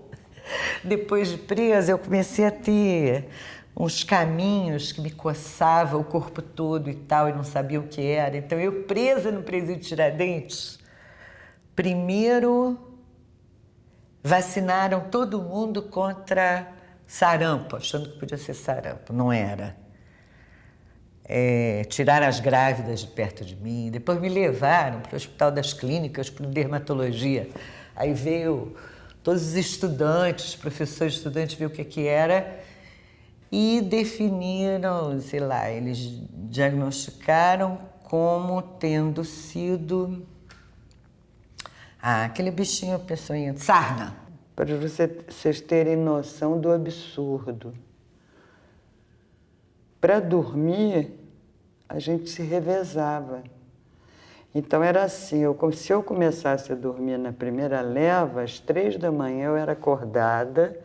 Speaker 6: depois de presa, eu comecei a ter uns caminhos que me coçavam o corpo todo e tal, e não sabia o que era. Então, eu presa no presídio Tiradentes, primeiro vacinaram todo mundo contra sarampo, achando que podia ser sarampo. Não era. Tiraram as grávidas de perto de mim, depois me levaram para o Hospital das Clínicas, para dermatologia. Aí veio todos os estudantes, professores estudantes, ver o que era e definiram, sei lá, eles diagnosticaram como tendo sido aquele bichinho peçonhento, sarna.
Speaker 8: Para vocês terem noção do absurdo. Para dormir, a gente se revezava. Então era assim, se eu começasse a dormir na primeira leva, às 3 da manhã eu era acordada,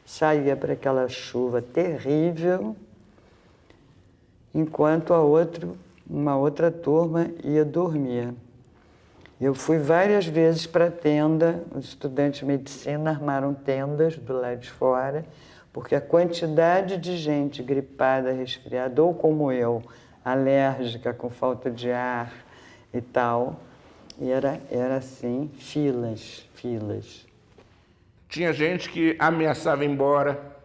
Speaker 8: saía para aquela chuva terrível, enquanto uma outra turma ia dormir. Eu fui várias vezes para a tenda, os estudantes de medicina armaram tendas do lado de fora, porque a quantidade de gente gripada, resfriada, ou como eu, alérgica, com falta de ar e tal, era assim, filas.
Speaker 7: Tinha gente que ameaçava ir embora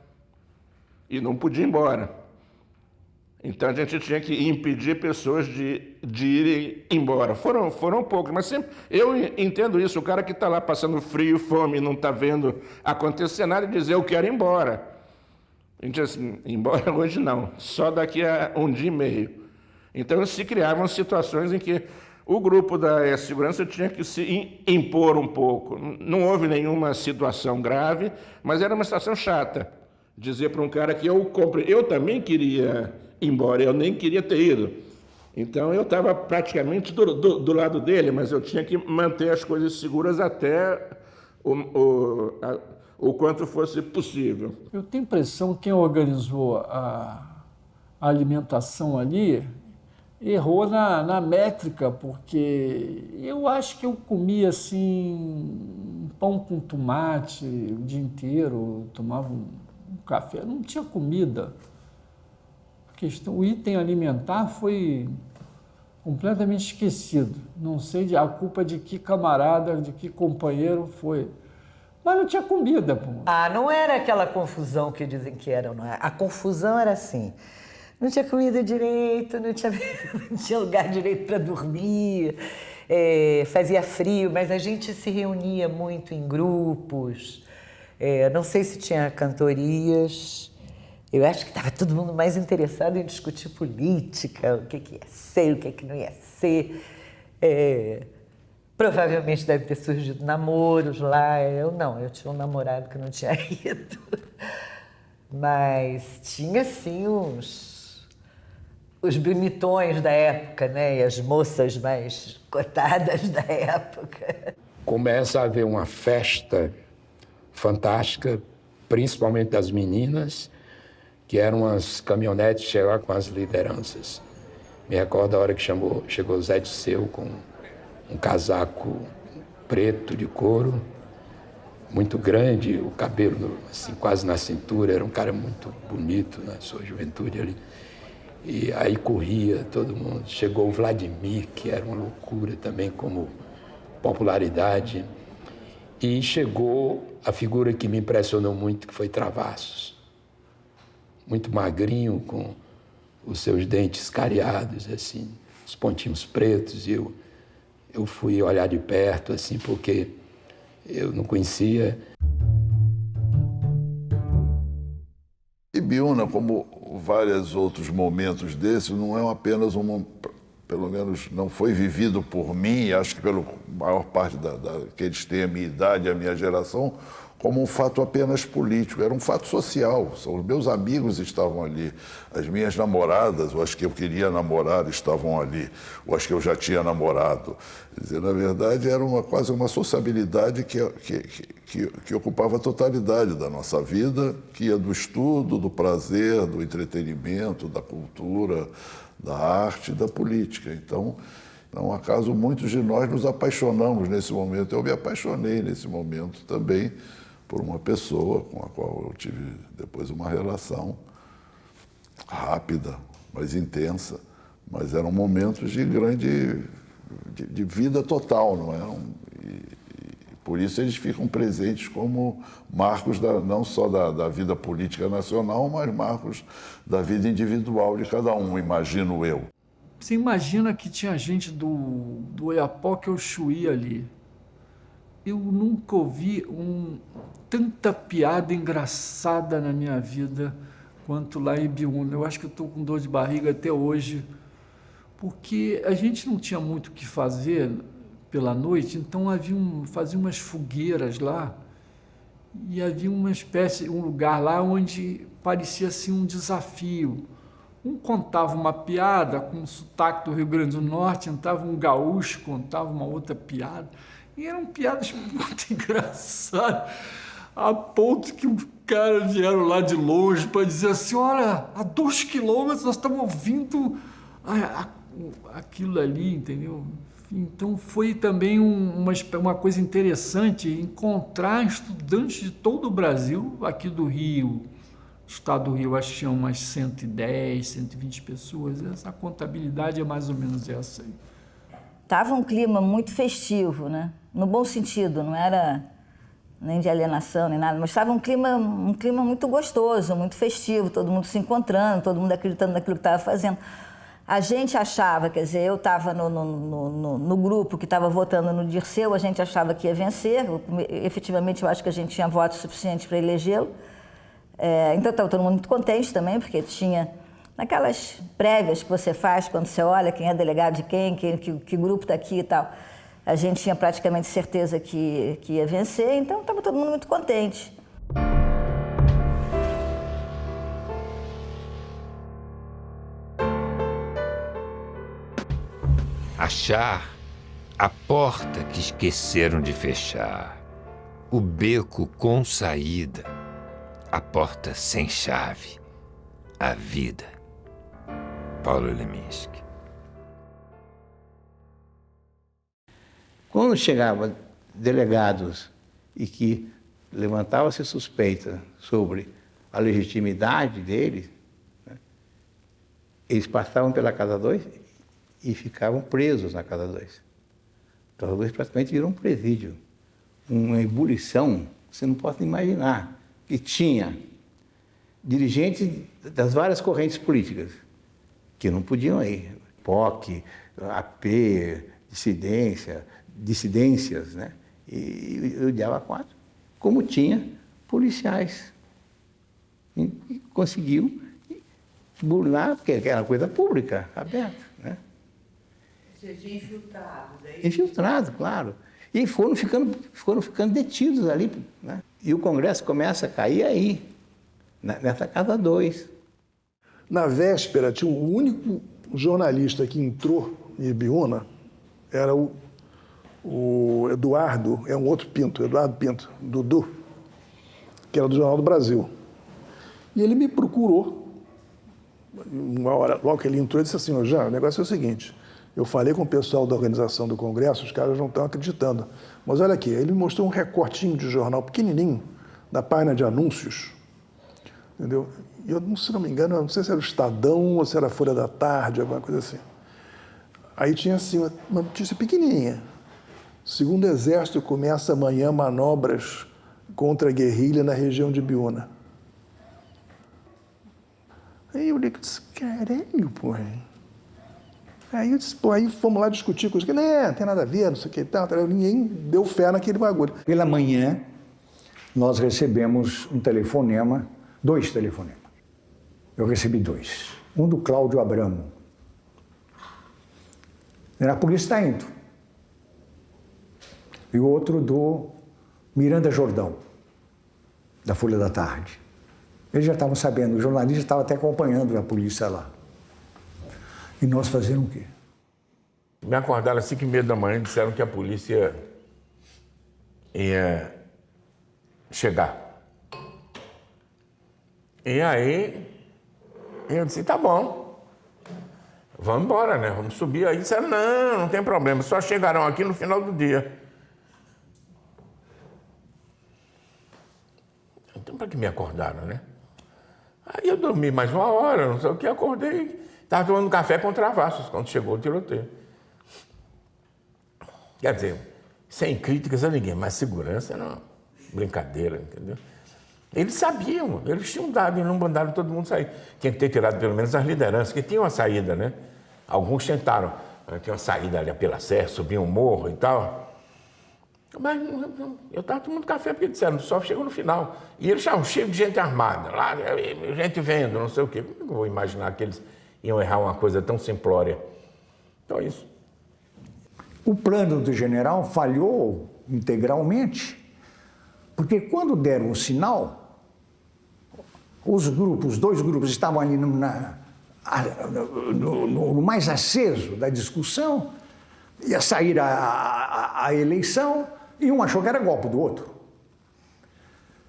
Speaker 7: e não podia ir embora. Então a gente tinha que impedir pessoas de irem embora. Foram poucos, mas sempre eu entendo isso. O cara que está lá passando frio, fome, não está vendo acontecer nada, e dizer eu quero ir embora. A gente diz assim, embora hoje não, só daqui a um dia e meio. Então se criavam situações em que o grupo da segurança tinha que se impor um pouco. Não houve nenhuma situação grave, mas era uma situação chata. Dizer para um cara que eu também queria ir embora, eu nem queria ter ido. Então eu estava praticamente do lado dele, mas eu tinha que manter as coisas seguras até o quanto fosse possível.
Speaker 16: Eu tenho a impressão que quem organizou a alimentação ali errou na métrica, porque eu acho que eu comia assim pão com tomate o dia inteiro, tomava um café, não tinha comida. O item alimentar foi completamente esquecido. Não sei a culpa de que camarada, de que companheiro foi. Mas não tinha comida, pô.
Speaker 6: Não era aquela confusão que dizem que era, não é? A confusão era assim, não tinha comida direito, não tinha lugar direito para dormir. fazia frio, mas a gente se reunia muito em grupos. Não sei se tinha cantorias. Eu acho que estava todo mundo mais interessado em discutir política, o que ia ser, o que não ia ser. Provavelmente deve ter surgido namoros lá. Eu tinha um namorado que não tinha ido. Mas tinha, sim, os bonitões da época, né? E as moças mais cotadas da época.
Speaker 5: Começa a haver uma festa fantástica, principalmente das meninas, que eram as caminhonetes chegar com as lideranças. Me recordo a hora que chegou o Zé Disseu com um casaco preto de couro, muito grande, o cabelo assim, quase na cintura, era um cara muito bonito na sua juventude ali. E aí corria todo mundo. Chegou o Vladimir, que era uma loucura também como popularidade. E chegou a figura que me impressionou muito, que foi Travassos. Muito magrinho, com os seus dentes cariados, assim, os pontinhos pretos. E eu fui olhar de perto, assim, porque eu não conhecia.
Speaker 2: Ibiúna, como vários outros momentos desses, não é apenas pelo menos não foi vivido por mim, acho que pela maior parte daqueles que têm a minha idade, a minha geração, como um fato apenas político, era um fato social. Os meus amigos estavam ali, as minhas namoradas, ou as que eu queria namorar, estavam ali, ou as que eu já tinha namorado. Quer dizer, na verdade, era quase uma sociabilidade que ocupava a totalidade da nossa vida, que ia do estudo, do prazer, do entretenimento, da cultura, da arte, da política. Então, não acaso muitos de nós nos apaixonamos nesse momento. Eu me apaixonei nesse momento também por uma pessoa com a qual eu tive depois uma relação rápida, mas intensa. Mas eram momentos de de vida total, não é? E por isso eles ficam presentes como marcos não só da vida política nacional, mas marcos da vida individual de cada um, imagino eu.
Speaker 16: Você imagina que tinha gente do Oiapoque ao Chuí ali. Eu nunca ouvi tanta piada engraçada na minha vida quanto lá em Ibiúna. Eu acho que eu estou com dor de barriga até hoje, porque a gente não tinha muito o que fazer pela noite, então fazia umas fogueiras lá e havia um lugar lá onde parecia assim um desafio. Um contava uma piada com um sotaque do Rio Grande do Norte, entrava um gaúcho, contava uma outra piada. E eram piadas muito engraçadas, a ponto que os caras vieram lá de longe para dizer assim, olha, a 2 quilômetros nós estamos ouvindo aquilo ali, entendeu? Então foi também uma coisa interessante encontrar estudantes de todo o Brasil, aqui do Rio. Estado do Rio, acho que tinha umas 110, 120 pessoas. Essa contabilidade é mais ou menos essa aí.
Speaker 3: Tava um clima muito festivo, né? No bom sentido, não era nem de alienação, nem nada, mas estava um clima muito gostoso, muito festivo, todo mundo se encontrando, todo mundo acreditando naquilo que estava fazendo. A gente achava, quer dizer, eu estava no grupo que estava votando no Dirceu, a gente achava que ia vencer, efetivamente eu acho que a gente tinha votos suficientes para elegê-lo. Então estava todo mundo muito contente também, porque tinha naquelas prévias que você faz quando você olha quem é delegado de quem, que grupo está aqui e tal. A gente tinha praticamente certeza que ia vencer, então estava todo mundo muito contente.
Speaker 1: Achar a porta que esqueceram de fechar, o beco com saída, a porta sem chave, a vida. Paulo Leminski.
Speaker 14: Quando chegavam delegados e que levantava-se suspeita sobre a legitimidade deles, né, eles passavam pela Casa 2 e ficavam presos na Casa 2. A Casa 2 praticamente virou um presídio, uma ebulição, você não pode imaginar, que tinha dirigentes das várias correntes políticas que não podiam ir, POC, AP, dissidências, né? E o Diabo A4, como tinha policiais. E conseguiu burlar, porque era uma coisa pública, aberta, né?
Speaker 6: Seja infiltrados,
Speaker 14: Infiltrado, claro. E foram ficando detidos ali, né? E o Congresso começa a cair aí, nessa Casa 2.
Speaker 17: Na véspera, tinha o único jornalista que entrou em Ibiúna, era o Eduardo, é um outro Pinto, Eduardo Pinto, Dudu, que era do Jornal do Brasil. E ele me procurou, uma hora, logo que ele entrou, ele disse assim: Jean, o negócio é o seguinte, eu falei com o pessoal da organização do Congresso, os caras não estão acreditando. Mas olha aqui, ele me mostrou um recortinho de jornal pequenininho, da página de anúncios, entendeu? E eu, se não me engano, eu não sei se era o Estadão ou se era a Folha da Tarde, alguma coisa assim. Aí tinha assim uma notícia pequenininha. Segundo Exército começa amanhã manobras contra a guerrilha na região de Ibiúna. Aí eu olhei e disse: caralho, porra. Aí eu disse: pô, aí fomos lá discutir com isso. Não tem nada a ver, não sei o que e tal. Ninguém deu fé naquele bagulho.
Speaker 4: Pela manhã, nós recebemos um telefonema, 2 telefonemas. Eu recebi 2. Um do Cláudio Abramo. A polícia está indo. E o outro do Miranda Jordão, da Folha da Tarde. Eles já estavam sabendo, o jornalista estava até acompanhando a polícia lá. E nós fazendo o quê?
Speaker 7: Me acordaram às 5h30 da manhã e disseram que a polícia ia chegar. E aí, eu disse: tá bom, vamos embora, né? Vamos subir. Aí disseram: não tem problema, só chegarão aqui no final do dia. Então, para que me acordaram, né? Aí eu dormi mais 1 hora, não sei o que, acordei, estava tomando café com Travassos quando chegou o tiroteio. Quer dizer, sem críticas a ninguém, mas segurança era uma brincadeira, entendeu? Eles sabiam, eles tinham dado e não mandaram todo mundo sair. Tinha que ter tirado pelo menos as lideranças, que tinham uma saída, né? Alguns tentaram, tinha uma saída ali pela serra, subir um morro e tal. Mas eu estava tomando café porque disseram: só chegou no final. E eles estavam cheios de gente armada, lá, gente vendo, não sei o quê. Como eu vou imaginar que eles iam errar uma coisa tão simplória? Então é isso.
Speaker 4: O plano do general falhou integralmente, porque quando deram o sinal, os 2 grupos estavam ali no mais aceso da discussão, ia sair a eleição, e um achou que era golpe do outro.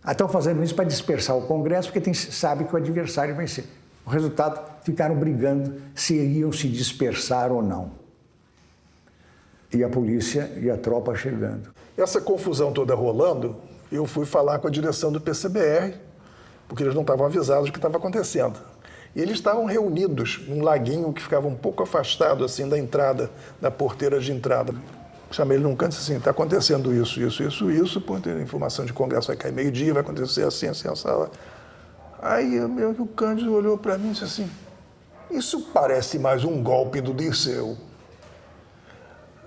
Speaker 4: Estão fazendo isso para dispersar o Congresso, porque sabe que o adversário vai ser. O resultado, ficaram brigando se iriam se dispersar ou não. E a polícia e a tropa chegando.
Speaker 17: Essa confusão toda rolando, eu fui falar com a direção do PCBR, porque eles não estavam avisados do que estava acontecendo. E eles estavam reunidos num laguinho que ficava um pouco afastado assim da entrada, da porteira de entrada. Chamei ele num canto e disse assim: está acontecendo isso, pô, tem informação de Congresso, vai cair meio-dia, vai acontecer assim, essa. Aí o Cândido olhou para mim e disse assim: isso parece mais um golpe do Dirceu.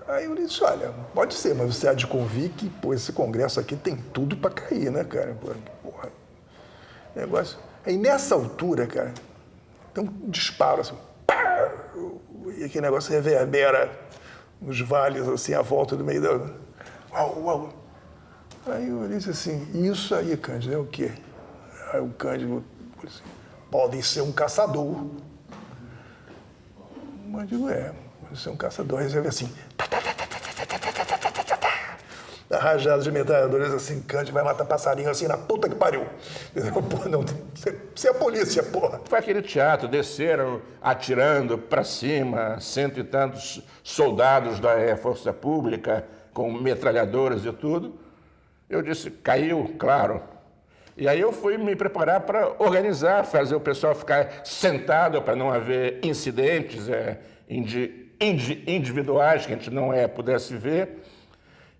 Speaker 17: Aí eu disse: olha, pode ser, mas você há de convir que, pô, esse Congresso aqui tem tudo para cair, né, cara? Porra, negócio. Aí nessa altura, cara, tem um disparo assim, pá, e aquele negócio reverbera os vales, assim, à volta do meio da... Uau, uau. Aí eu disse assim: isso aí, Cândido, é o quê? Aí o Cândido disse: pode ser um caçador. Mas eu digo: pode ser um caçador. Aí você vê assim, rajada de metralhadoras assim, Cândido vai matar passarinho assim na puta que pariu. Pô, não, você é a polícia, porra.
Speaker 7: Foi aquele teatro, desceram atirando para cima, 100 e tantos soldados da Força Pública com metralhadoras e tudo. Eu disse: caiu, claro. E aí eu fui me preparar para organizar, fazer o pessoal ficar sentado para não haver incidentes individuais que a gente não pudesse ver.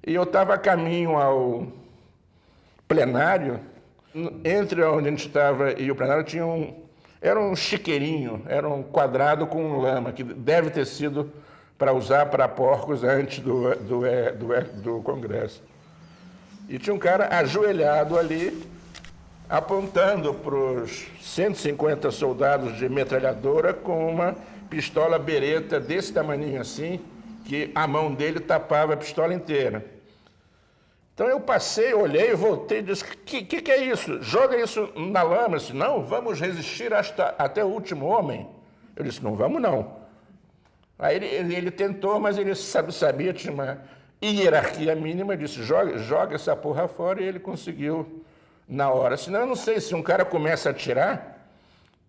Speaker 7: E eu estava a caminho ao plenário. Entre onde a gente estava e o plenário era um chiqueirinho, era um quadrado com lama, que deve ter sido para usar para porcos antes do Congresso. E tinha um cara ajoelhado ali, apontando para os 150 soldados de metralhadora com uma pistola bereta desse tamaninho assim, que a mão dele tapava a pistola inteira. Então eu passei, olhei, voltei e disse, que é isso? Joga isso na lama. Eu disse, não, vamos resistir até o último homem. Eu disse, não vamos não. Aí ele tentou, mas ele sabia, tinha uma hierarquia mínima, disse, joga essa porra fora, e ele conseguiu na hora. Senão eu não sei, se um cara começa a atirar,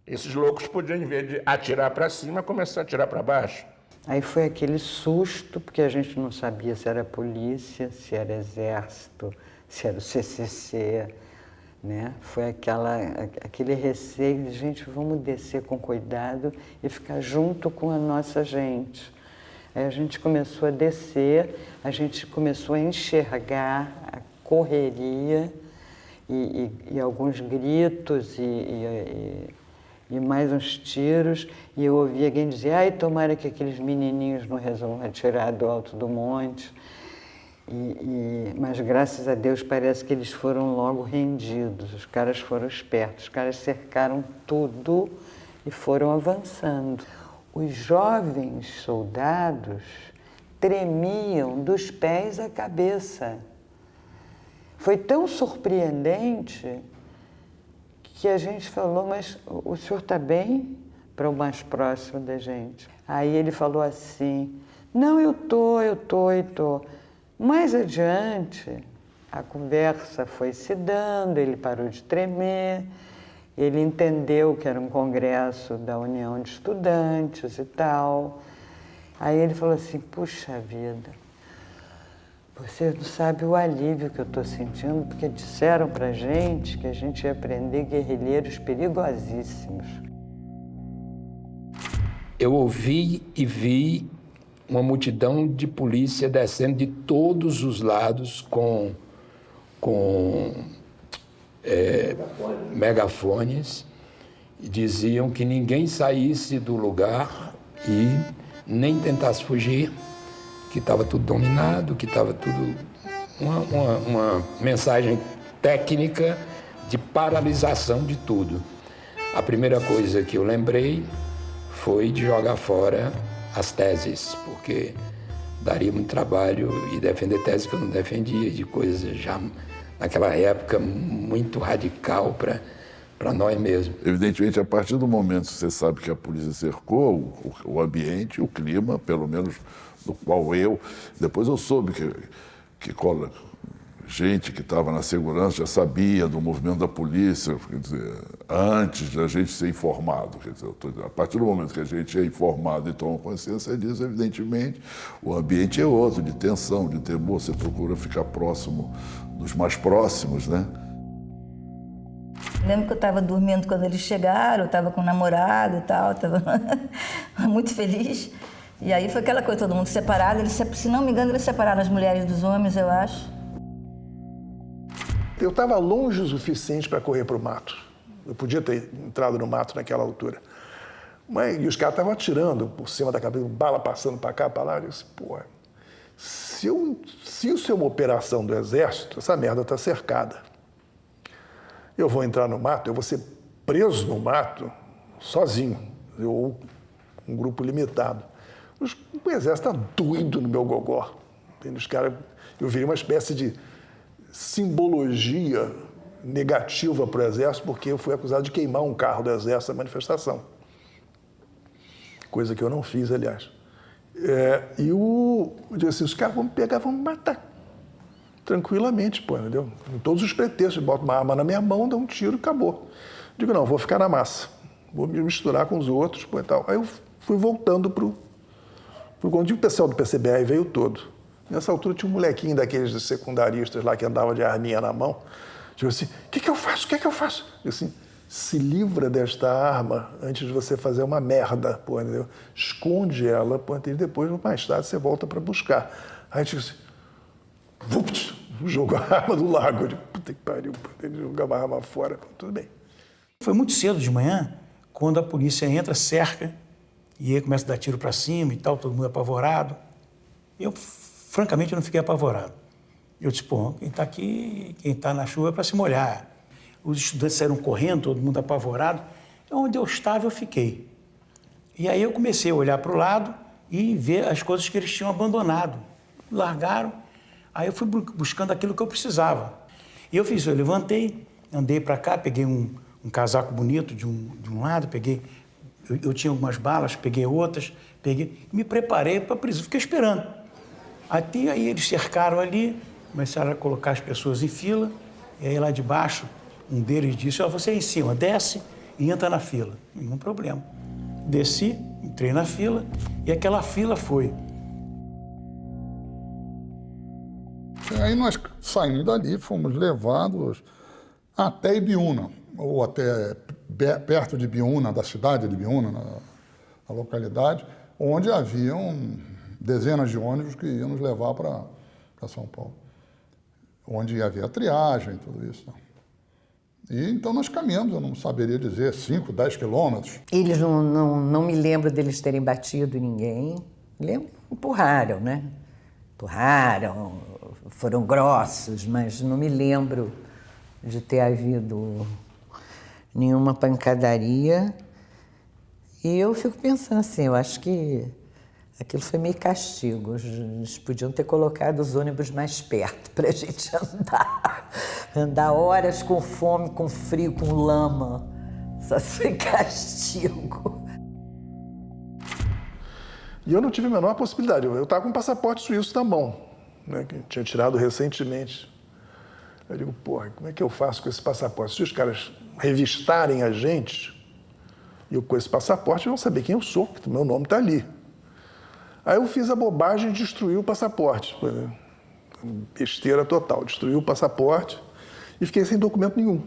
Speaker 7: esses loucos podiam, em vez de atirar para cima, começar a atirar para baixo.
Speaker 8: Aí foi aquele susto, porque a gente não sabia se era polícia, se era exército, se era o CCC, né? Foi aquele receio de, gente, vamos descer com cuidado e ficar junto com a nossa gente. Aí a gente começou a descer, a gente começou a enxergar a correria e alguns gritos e mais uns tiros, e eu ouvi alguém dizer, ai, tomara que aqueles menininhos não resolvam atirar do alto do monte. Mas, graças a Deus, parece que eles foram logo rendidos, os caras foram espertos, os caras cercaram tudo e foram avançando. Os jovens soldados tremiam dos pés à cabeça. Foi tão surpreendente que a gente falou, mas o senhor está bem? Para o mais próximo da gente. Aí ele falou assim, não, eu tô. Mais adiante, a conversa foi se dando, ele parou de tremer, ele entendeu que era um congresso da União de Estudantes e tal. Aí ele falou assim, puxa vida, você não sabe o alívio que eu estou sentindo, porque disseram para a gente que a gente ia prender guerrilheiros perigosíssimos.
Speaker 5: Eu ouvi e vi uma multidão de polícia descendo de todos os lados com megafones, e diziam que ninguém saísse do lugar e nem tentasse fugir, que estava tudo dominado, que estava tudo... Uma mensagem técnica de paralisação de tudo. A primeira coisa que eu lembrei foi de jogar fora as teses, porque daria muito trabalho e defender teses que eu não defendia, de coisas já naquela época muito radical para nós mesmos.
Speaker 2: Evidentemente, a partir do momento que você sabe que a polícia cercou o ambiente, o clima, pelo menos do qual depois eu soube que gente que estava na segurança já sabia do movimento da polícia, quer dizer, antes da gente ser informado. Quer dizer, a partir do momento que a gente é informado e toma consciência disso, evidentemente, o ambiente é outro, de tensão, de temor, você procura ficar próximo dos mais próximos, né?
Speaker 3: Lembro que eu estava dormindo quando eles chegaram, eu estava com um namorado e tal, estava muito feliz. E aí foi aquela coisa, todo mundo separado, se não me engano, eles separaram as mulheres dos homens, eu acho.
Speaker 17: Eu estava longe o suficiente para correr para o mato. Eu podia ter entrado no mato naquela altura. E os caras estavam atirando por cima da cabeça, bala passando para cá, para lá. Eu disse, pô, se isso é uma operação do Exército, essa merda está cercada. Eu vou entrar no mato, eu vou ser preso no mato sozinho, ou um grupo limitado. O Exército está doido no meu gogó. Os caras, eu virei uma espécie de simbologia negativa para o Exército, porque eu fui acusado de queimar um carro do Exército na manifestação. Coisa que eu não fiz, aliás. Eu disse assim, os caras vão me pegar, vão me matar. Tranquilamente, pô, entendeu? Com todos os pretextos, boto uma arma na minha mão, dou um tiro e acabou. Digo, não, vou ficar na massa. Vou me misturar com os outros, pô, e tal. Aí eu fui voltando quando o pessoal do PCBR veio todo. Nessa altura tinha um molequinho daqueles secundaristas lá que andava de arminha na mão. Digo assim, o que eu faço? O que eu faço? Digo assim, se livra desta arma antes de você fazer uma merda, pô, entendeu? Esconde ela, pô, e depois, mais tarde, você volta para buscar. Aí eu digo assim, vupt, jogou a arma do lago. Eu digo, puta que pariu, ele jogava a arma fora, tudo bem.
Speaker 13: Foi muito cedo de manhã, quando a polícia entra, cerca E aí começa a dar tiro para cima e tal, todo mundo apavorado. Eu, francamente, não fiquei apavorado. Eu disse, pô, quem está aqui, quem está na chuva é para se molhar. Os estudantes saíram correndo, todo mundo apavorado. Onde eu estava, eu fiquei. E aí eu comecei a olhar para o lado e ver as coisas que eles tinham abandonado. Largaram. Aí eu fui buscando aquilo que eu precisava. E eu fiz isso, eu levantei, andei para cá, peguei um casaco bonito de um lado, peguei... Eu tinha algumas balas, peguei outras, me preparei para a prisão, fiquei esperando. Até aí eles cercaram ali, começaram a colocar as pessoas em fila, e aí lá de baixo, um deles disse, ó, você é em cima, desce e entra na fila. Nenhum problema. Desci, entrei na fila, e aquela fila foi.
Speaker 10: Aí nós, saindo dali, fomos levados até Ibiúna, ou até perto de Ibiúna, da cidade de Ibiúna, na localidade, onde haviam dezenas de ônibus que iam nos levar para São Paulo, onde havia triagem e tudo isso. E então nós caminhamos, eu não saberia dizer, 5, 10 quilômetros.
Speaker 6: Eles não me lembro deles terem batido ninguém. Lembro, empurraram, né? Empurraram, foram grossos, mas não me lembro de ter havido nenhuma pancadaria. E eu fico pensando assim, eu acho que aquilo foi meio castigo. Eles podiam ter colocado os ônibus mais perto para a gente andar horas com fome, com frio, com lama. Só foi castigo.
Speaker 17: E eu não tive a menor possibilidade. Eu estava com um passaporte suíço na mão, né, que eu tinha tirado recentemente. Eu digo, porra, como é que eu faço com esse passaporte? Se os caras revistarem a gente, eu com esse passaporte vão saber quem eu sou, porque o meu nome está ali. Aí eu fiz a bobagem de destruir o passaporte. Besteira total. Destruí o passaporte e fiquei sem documento nenhum.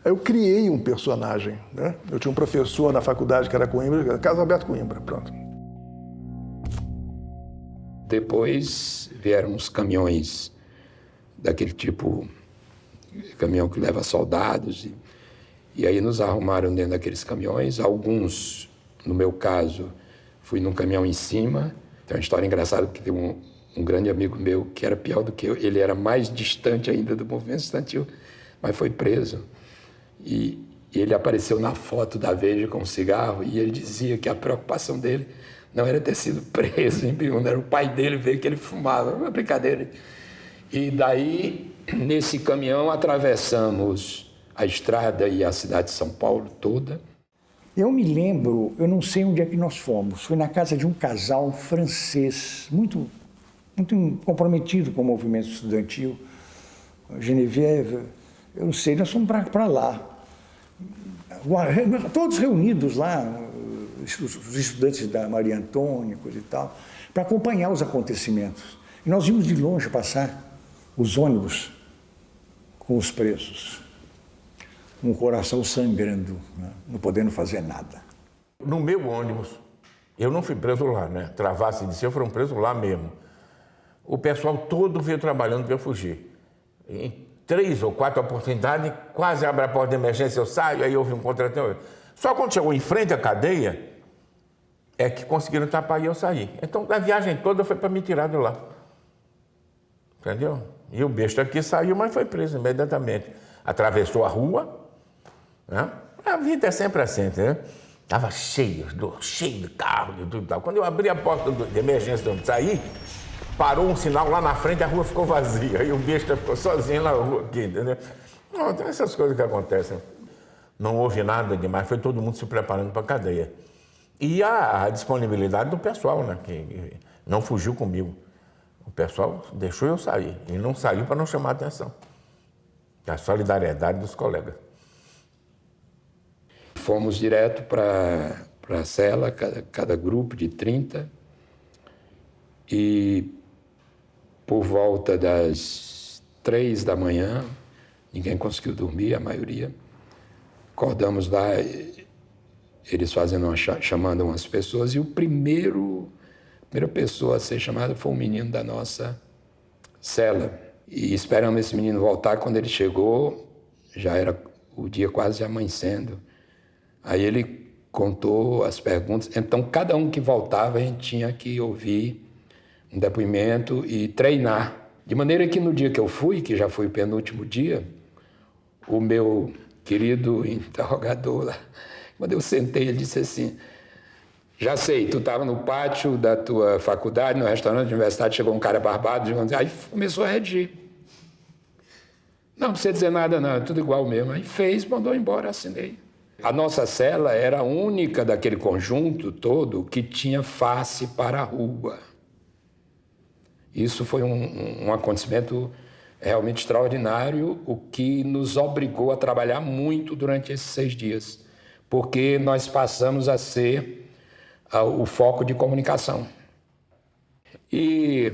Speaker 17: Aí eu criei um personagem, né? Eu tinha um professor na faculdade que era Coimbra, Carlos Alberto Coimbra, pronto.
Speaker 5: Depois vieram uns caminhões daquele tipo, caminhão que leva soldados, e aí nos arrumaram dentro daqueles caminhões. Alguns, no meu caso, fui num caminhão em cima. Tem uma história engraçada, porque tem um grande amigo meu que era pior do que eu, ele era mais distante ainda do movimento estudantil, mas foi preso. E ele apareceu na foto da Veja com um cigarro, e ele dizia que a preocupação dele não era ter sido preso em Ibiúna, era o pai dele ver que ele fumava, uma brincadeira. E daí, nesse caminhão, atravessamos a estrada e a cidade de São Paulo toda.
Speaker 4: Eu me lembro, eu não sei onde é que nós fomos, foi na casa de um casal francês, muito comprometido com o movimento estudantil, Geneviève, eu não sei, nós fomos para lá, todos reunidos lá, os estudantes da Maria Antônia, coisa e tal, para acompanhar os acontecimentos. E nós vimos de longe passar os ônibus com os presos, com o coração sangrando, né? Não podendo fazer nada.
Speaker 7: No meu ônibus, eu não fui preso lá, né? Travasse de si, foram presos lá mesmo. O pessoal todo veio trabalhando para eu fugir. Em 3 ou 4 oportunidades, quase abre a porta de emergência, eu saio, aí houve um contratempo. Só quando chegou em frente à cadeia, é que conseguiram tapar e eu saí. Então, a viagem toda foi para me tirar de lá. Entendeu? E o besta aqui saiu, mas foi preso imediatamente. Atravessou a rua, né? A vida é sempre assim, né? Estava cheio de carro, de tudo e tal. Quando eu abri a porta de emergência onde saí, parou um sinal lá na frente, a rua ficou vazia. E o besta ficou sozinho na rua aqui, entendeu? Não, tem essas coisas que acontecem. Não houve nada demais, foi todo mundo se preparando para a cadeia. E a disponibilidade do pessoal, né, que não fugiu comigo. O pessoal deixou eu sair, e não saiu para não chamar a atenção. A solidariedade dos colegas.
Speaker 5: Fomos direto para a cela, cada grupo de 30, e por volta das 3 da manhã, ninguém conseguiu dormir, a maioria. Acordamos lá, eles chamando umas pessoas, e a primeira pessoa a ser chamada foi um menino da nossa cela. E esperamos esse menino voltar. Quando ele chegou, já era o dia quase amanhecendo. Aí ele contou as perguntas. Então, cada um que voltava, a gente tinha que ouvir um depoimento e treinar. De maneira que no dia que eu fui, que já foi o penúltimo dia, o meu querido interrogador lá, quando eu sentei, ele disse assim: já sei, tu estava no pátio da tua faculdade, no restaurante da universidade, chegou um cara barbado, aí começou a redigir. Não precisa dizer nada, não, é tudo igual mesmo. Aí fez, mandou embora, assinei. A nossa cela era a única daquele conjunto todo que tinha face para a rua. Isso foi um acontecimento realmente extraordinário, o que nos obrigou a trabalhar muito durante esses 6 dias, porque nós passamos a ser o foco de comunicação. E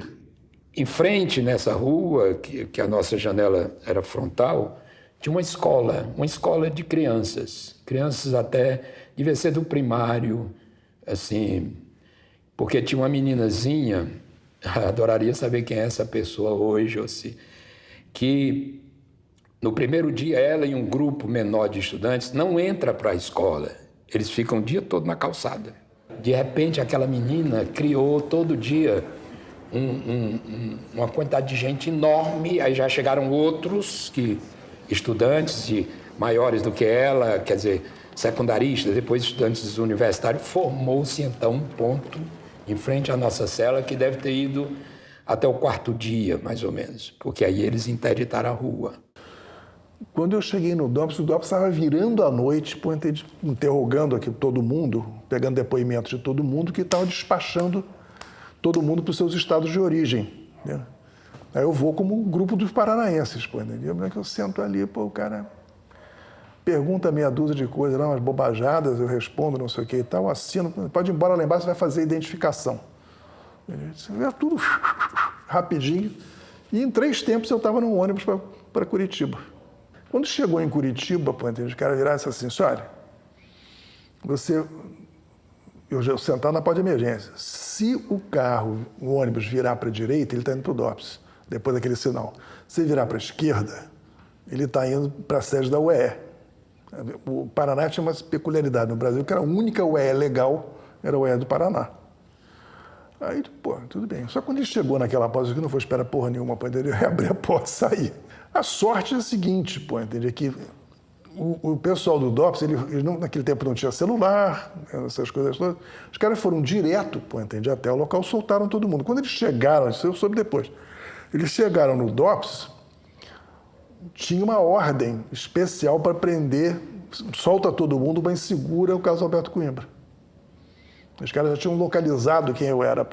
Speaker 5: em frente nessa rua, que a nossa janela era frontal, tinha uma escola de crianças até, devia ser do primário, assim, porque tinha uma meninazinha, adoraria saber quem é essa pessoa hoje, ou se, que no primeiro dia ela e um grupo menor de estudantes não entra para a escola, eles ficam o dia todo na calçada. De repente aquela menina criou todo dia uma quantidade de gente enorme, aí já chegaram outros estudantes maiores do que ela, quer dizer, secundaristas, depois estudantes universitários, formou-se então um ponto em frente à nossa cela que deve ter ido até o 4º dia, mais ou menos, porque aí eles interditaram a rua.
Speaker 17: Quando eu cheguei no DOPS, o DOPS estava virando à noite, interrogando aqui todo mundo, pegando depoimentos de todo mundo, que estava despachando todo mundo para os seus estados de origem. Né? Aí eu vou como um grupo dos paranaenses, entendeu? Eu sento ali, o cara pergunta meia dúzia de coisas, umas bobajadas, eu respondo, não sei o que e tal, assino, pode ir embora lá embaixo, você vai fazer a identificação. Tudo rapidinho. E em 3 tempos eu estava num ônibus para Curitiba. Quando chegou em Curitiba, os caras viraram e disseram assim: senhora, eu já sentado na porta de emergência, se o ônibus virar para a direita, ele está indo para o DOPS, depois daquele sinal. Se virar para a esquerda, ele está indo para a sede da UE. O Paraná tinha uma peculiaridade no Brasil, que era a única UE legal, era a UE do Paraná. Aí, tudo bem. Só quando ele chegou naquela porta, que não foi esperar porra nenhuma, ele reabrir a porta e sair. A sorte é a seguinte, que o pessoal do DOPS, eles naquele tempo não tinha celular, essas coisas todas. Os caras foram direto, até o local, soltaram todo mundo. Quando eles chegaram, isso eu soube depois, eles chegaram no DOPS, tinha uma ordem especial para prender, solta todo mundo, mas segura o caso Alberto Coimbra. Os caras já tinham localizado quem eu era.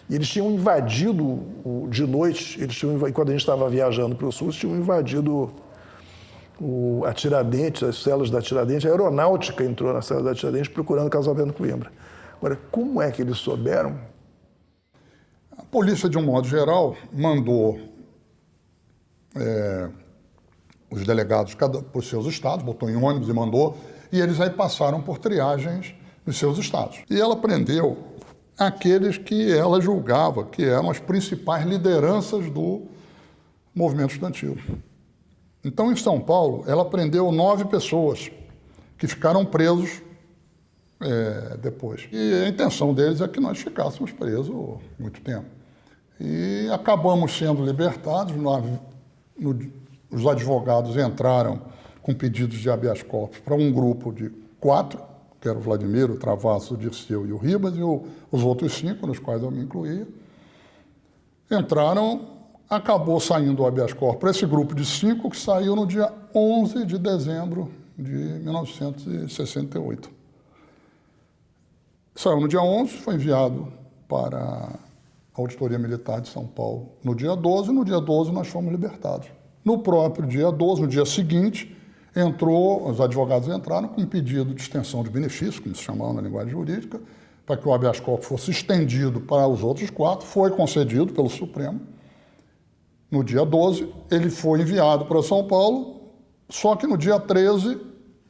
Speaker 17: E eles tinham invadido, de noite, quando a gente estava viajando para o sul, eles tinham invadido a Tiradentes, as celas da Tiradentes. A aeronáutica entrou na cela da Tiradentes procurando o caso Alberto Coimbra. Agora, como é que eles souberam?
Speaker 10: A polícia, de um modo geral, mandou os delegados para os seus estados, botou em ônibus e mandou, e eles aí passaram por triagens nos seus estados. E ela prendeu aqueles que ela julgava que eram as principais lideranças do movimento estudantil. Então, em São Paulo, ela prendeu 9 pessoas que ficaram presos depois. E a intenção deles é que nós ficássemos presos muito tempo. E acabamos sendo libertados. Os advogados entraram com pedidos de habeas corpus para um grupo de 4, que era o Vladimir, o Travasso, o Dirceu e o Ribas, e os outros 5, nos quais eu me incluía. Entraram, acabou saindo o habeas corpus para esse grupo de 5, que saiu no dia 11 de dezembro de 1968. Saiu no dia 11, foi enviado para a Auditoria Militar de São Paulo no dia 12, e no dia 12 nós fomos libertados. No próprio dia 12, no dia seguinte, os advogados entraram com um pedido de extensão de benefício, como se chamava na linguagem jurídica, para que o habeas corpus fosse estendido para os outros 4, foi concedido pelo Supremo. No dia 12, ele foi enviado para São Paulo, só que no dia 13,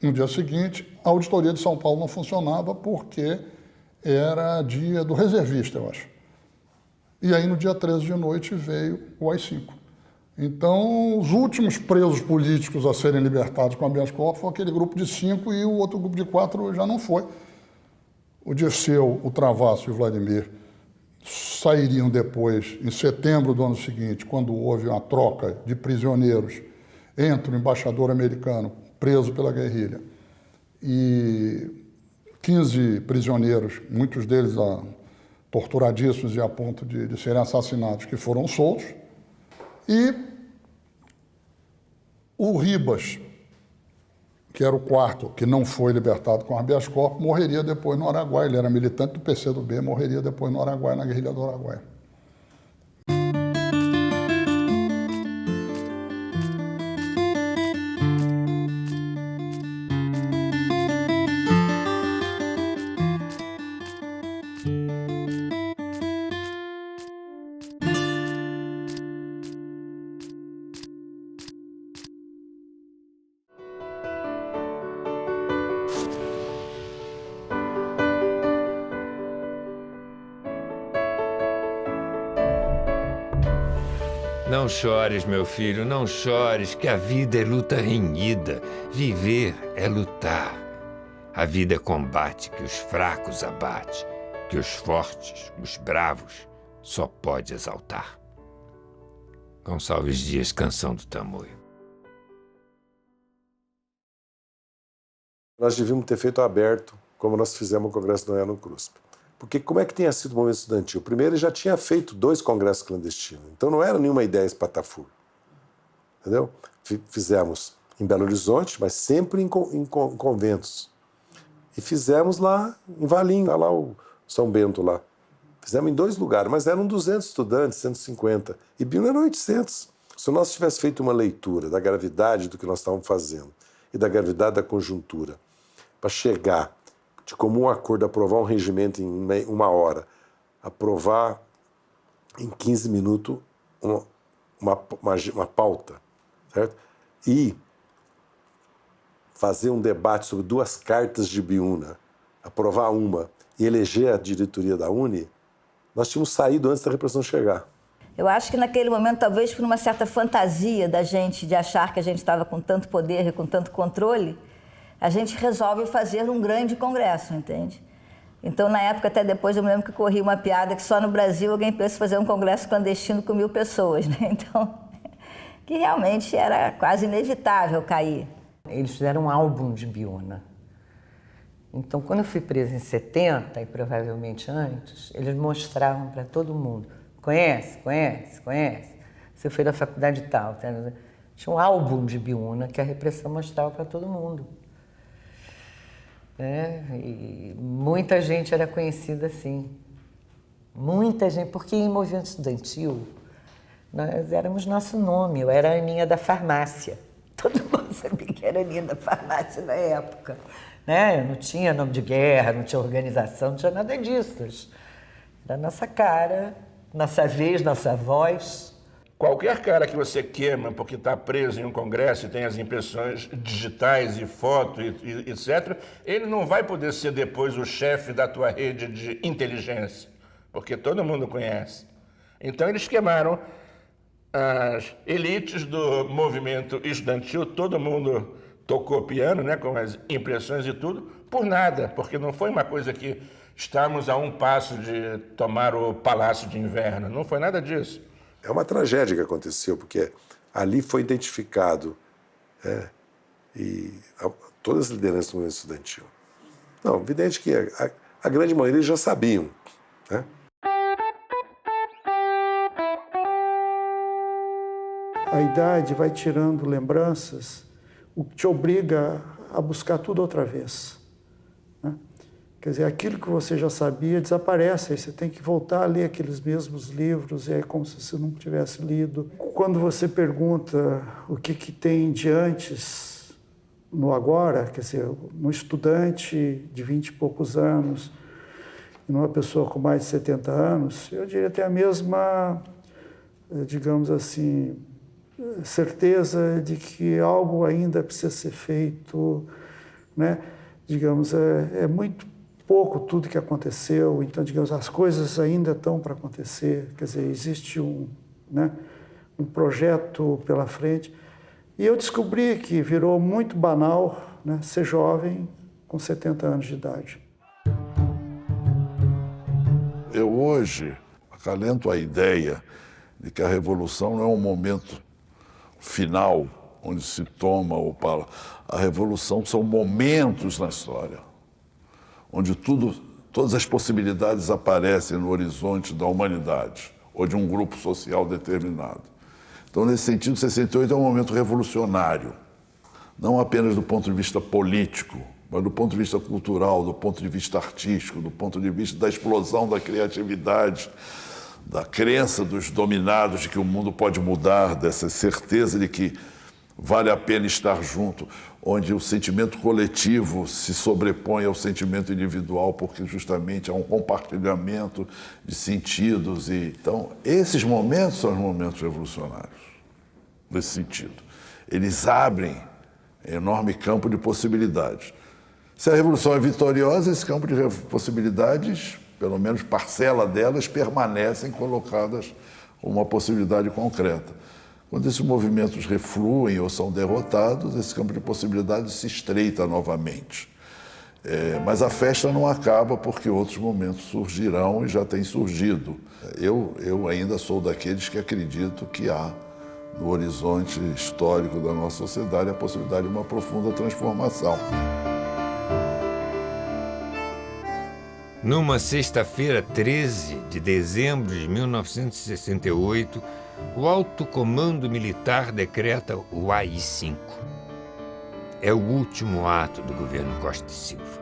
Speaker 10: no dia seguinte, a Auditoria de São Paulo não funcionava porque era dia do reservista, eu acho. E aí, no dia 13 de noite, veio o AI-5. Então, os últimos presos políticos a serem libertados com habeas corpus foi aquele grupo de 5 e o outro grupo de 4 já não foi. O Dirceu, o Travassos e o Vladimir sairiam depois, em setembro do ano seguinte, quando houve uma troca de prisioneiros entre o embaixador americano preso pela guerrilha e 15 prisioneiros, muitos deles torturadíssimos e a ponto de serem assassinados, que foram soltos. E o Ribas, que era o quarto, que não foi libertado com habeas corpus, morreria depois no Araguaia. Ele era militante do PCdoB, morreria depois no Araguaia, na guerrilha do Araguaia.
Speaker 1: Não chores, meu filho, não chores, que a vida é luta renhida. Viver é lutar. A vida é combate que os fracos abate, que os fortes, os bravos, só pode exaltar. Gonçalves Dias, Canção do Tamoio.
Speaker 12: Nós devíamos ter feito aberto, como nós fizemos o Congresso Noé no CRUSP. Porque como é que tinha sido o movimento estudantil? Primeiro, ele já tinha feito 2 congressos clandestinos, então não era nenhuma ideia espatafúrdia. Entendeu? Fizemos em Belo Horizonte, mas sempre em conventos. E fizemos lá em Valinho, lá o São Bento lá. Fizemos em 2 lugares, mas eram 200 estudantes, 150. E Biúna eram 800. Se nós tivéssemos feito uma leitura da gravidade do que nós estávamos fazendo e da gravidade da conjuntura, para chegar de comum acordo, aprovar um regimento em 1 hora, aprovar em 15 minutos uma pauta, certo? E fazer um debate sobre 2 cartas de Biúna, aprovar uma e eleger a diretoria da Uni, nós tínhamos saído antes da repressão chegar.
Speaker 3: Eu acho que naquele momento, talvez por uma certa fantasia da gente de achar que a gente estava com tanto poder e com tanto controle, a gente resolve fazer um grande congresso, entende? Então, na época, até depois, eu me lembro que corria uma piada que só no Brasil alguém pensa em fazer um congresso clandestino com 1000 pessoas, né? Então, que realmente era quase inevitável cair.
Speaker 6: Eles fizeram um álbum de Biúna. Então, quando eu fui presa em 70, e provavelmente antes, eles mostravam para todo mundo. Conhece? Conhece? Conhece? Você foi da faculdade tal. Tinha um álbum de Biúna que a repressão mostrava para todo mundo. E muita gente era conhecida assim. Muita gente, porque em movimento estudantil, nós éramos nosso nome. Eu era a Aninha da farmácia. Todo mundo sabia que era a Aninha da farmácia na época. Né? Não tinha nome de guerra, não tinha organização, não tinha nada disso. Era nossa cara, nossa vez, nossa voz.
Speaker 7: Qualquer cara que você queima porque está preso em um congresso e tem as impressões digitais e foto, e etc., ele não vai poder ser depois o chefe da tua rede de inteligência, porque todo mundo conhece. Então eles queimaram as elites do movimento estudantil, todo mundo tocou piano, né, com as impressões e tudo, por nada, porque não foi uma coisa que estamos a um passo de tomar o Palácio de Inverno, não foi nada disso.
Speaker 12: É uma tragédia que aconteceu, porque ali foi identificado todas as lideranças do movimento estudantil. Não, evidente que a grande maioria já sabiam. Né?
Speaker 11: A idade vai tirando lembranças, o que te obriga a buscar tudo outra vez. Né? Quer dizer, aquilo que você já sabia desaparece, aí você tem que voltar a ler aqueles mesmos livros, e é como se você não tivesse lido. Quando você pergunta o que tem de antes no agora, quer dizer, no estudante de 20 e poucos anos e numa pessoa com mais de 70 anos, eu diria ter a mesma, digamos assim, certeza de que algo ainda precisa ser feito, né? Digamos, é muito pouco tudo que aconteceu, então, digamos, as coisas ainda estão para acontecer, quer dizer, existe um projeto pela frente. E eu descobri que virou muito banal, né, ser jovem com 70 anos de idade.
Speaker 2: Eu hoje acalento a ideia de que a revolução não é um momento final onde se toma ou para. A revolução são momentos na história, onde todas as possibilidades aparecem no horizonte da humanidade ou de um grupo social determinado. Então, nesse sentido, 68 é um momento revolucionário, não apenas do ponto de vista político, mas do ponto de vista cultural, do ponto de vista artístico, do ponto de vista da explosão da criatividade, da crença dos dominados de que o mundo pode mudar, dessa certeza de que vale a pena estar junto, onde o sentimento coletivo se sobrepõe ao sentimento individual, porque justamente há um compartilhamento de sentidos. Então, esses momentos são os momentos revolucionários, nesse sentido. Eles abrem enorme campo de possibilidades. Se a revolução é vitoriosa, esse campo de possibilidades, pelo menos parcela delas, permanecem colocadas como uma possibilidade concreta. Quando esses movimentos refluem ou são derrotados, esse campo de possibilidades se estreita novamente. Mas a festa não acaba porque outros momentos surgirão e já têm surgido. Eu ainda sou daqueles que acredito que há no horizonte histórico da nossa sociedade a possibilidade de uma profunda transformação.
Speaker 1: Numa sexta-feira, 13 de dezembro de 1968, o Alto Comando Militar decreta o AI-5. É o último ato do governo Costa e Silva,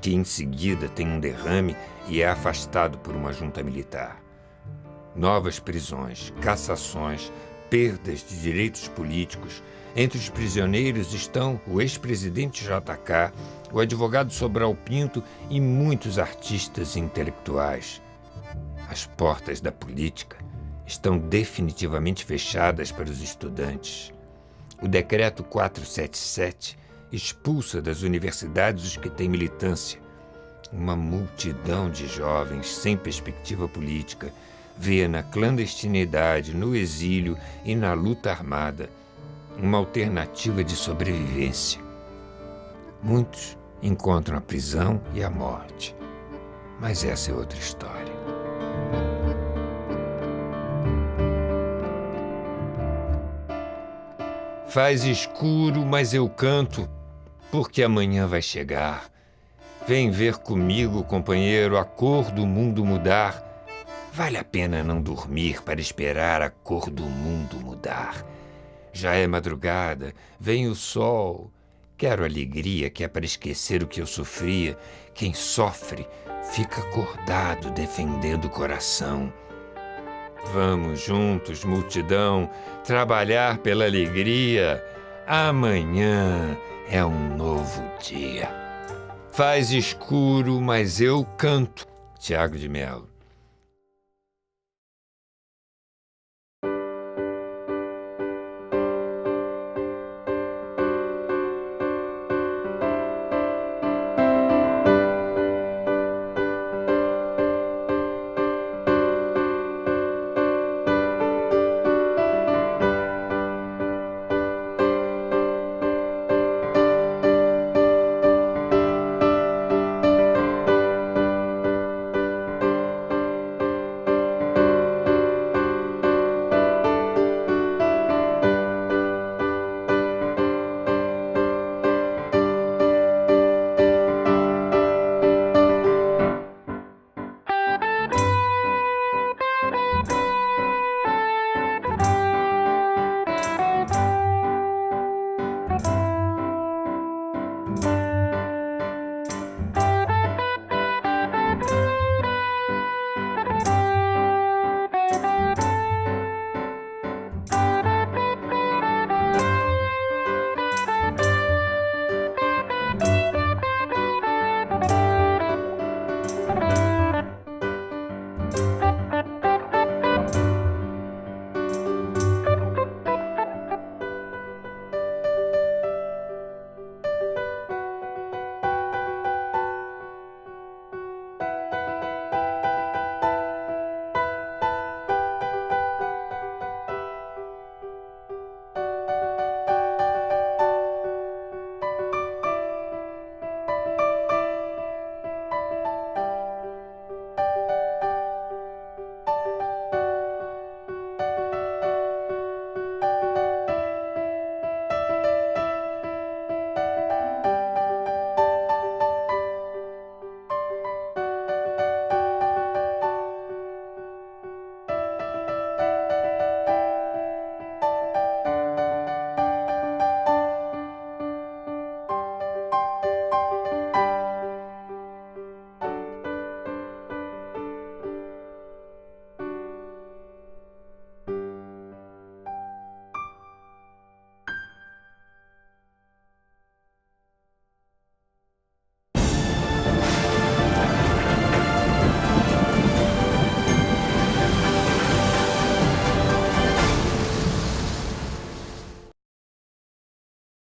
Speaker 1: que em seguida tem um derrame e é afastado por uma junta militar. Novas prisões, cassações, perdas de direitos políticos. Entre os prisioneiros estão o ex-presidente JK, o advogado Sobral Pinto e muitos artistas e intelectuais. As portas da política estão definitivamente fechadas para os estudantes. O Decreto 477 expulsa das universidades os que têm militância. Uma multidão de jovens sem perspectiva política vê na clandestinidade, no exílio e na luta armada uma alternativa de sobrevivência. Muitos encontram a prisão e a morte, mas essa é outra história. Faz escuro, mas eu canto, porque amanhã vai chegar. Vem ver comigo, companheiro, a cor do mundo mudar. Vale a pena não dormir para esperar a cor do mundo mudar. Já é madrugada, vem o sol. Quero alegria que é para esquecer o que eu sofria. Quem sofre fica acordado defendendo o coração. Vamos juntos, multidão, trabalhar pela alegria. Amanhã é um novo dia. Faz escuro, mas eu canto. Tiago de Mello.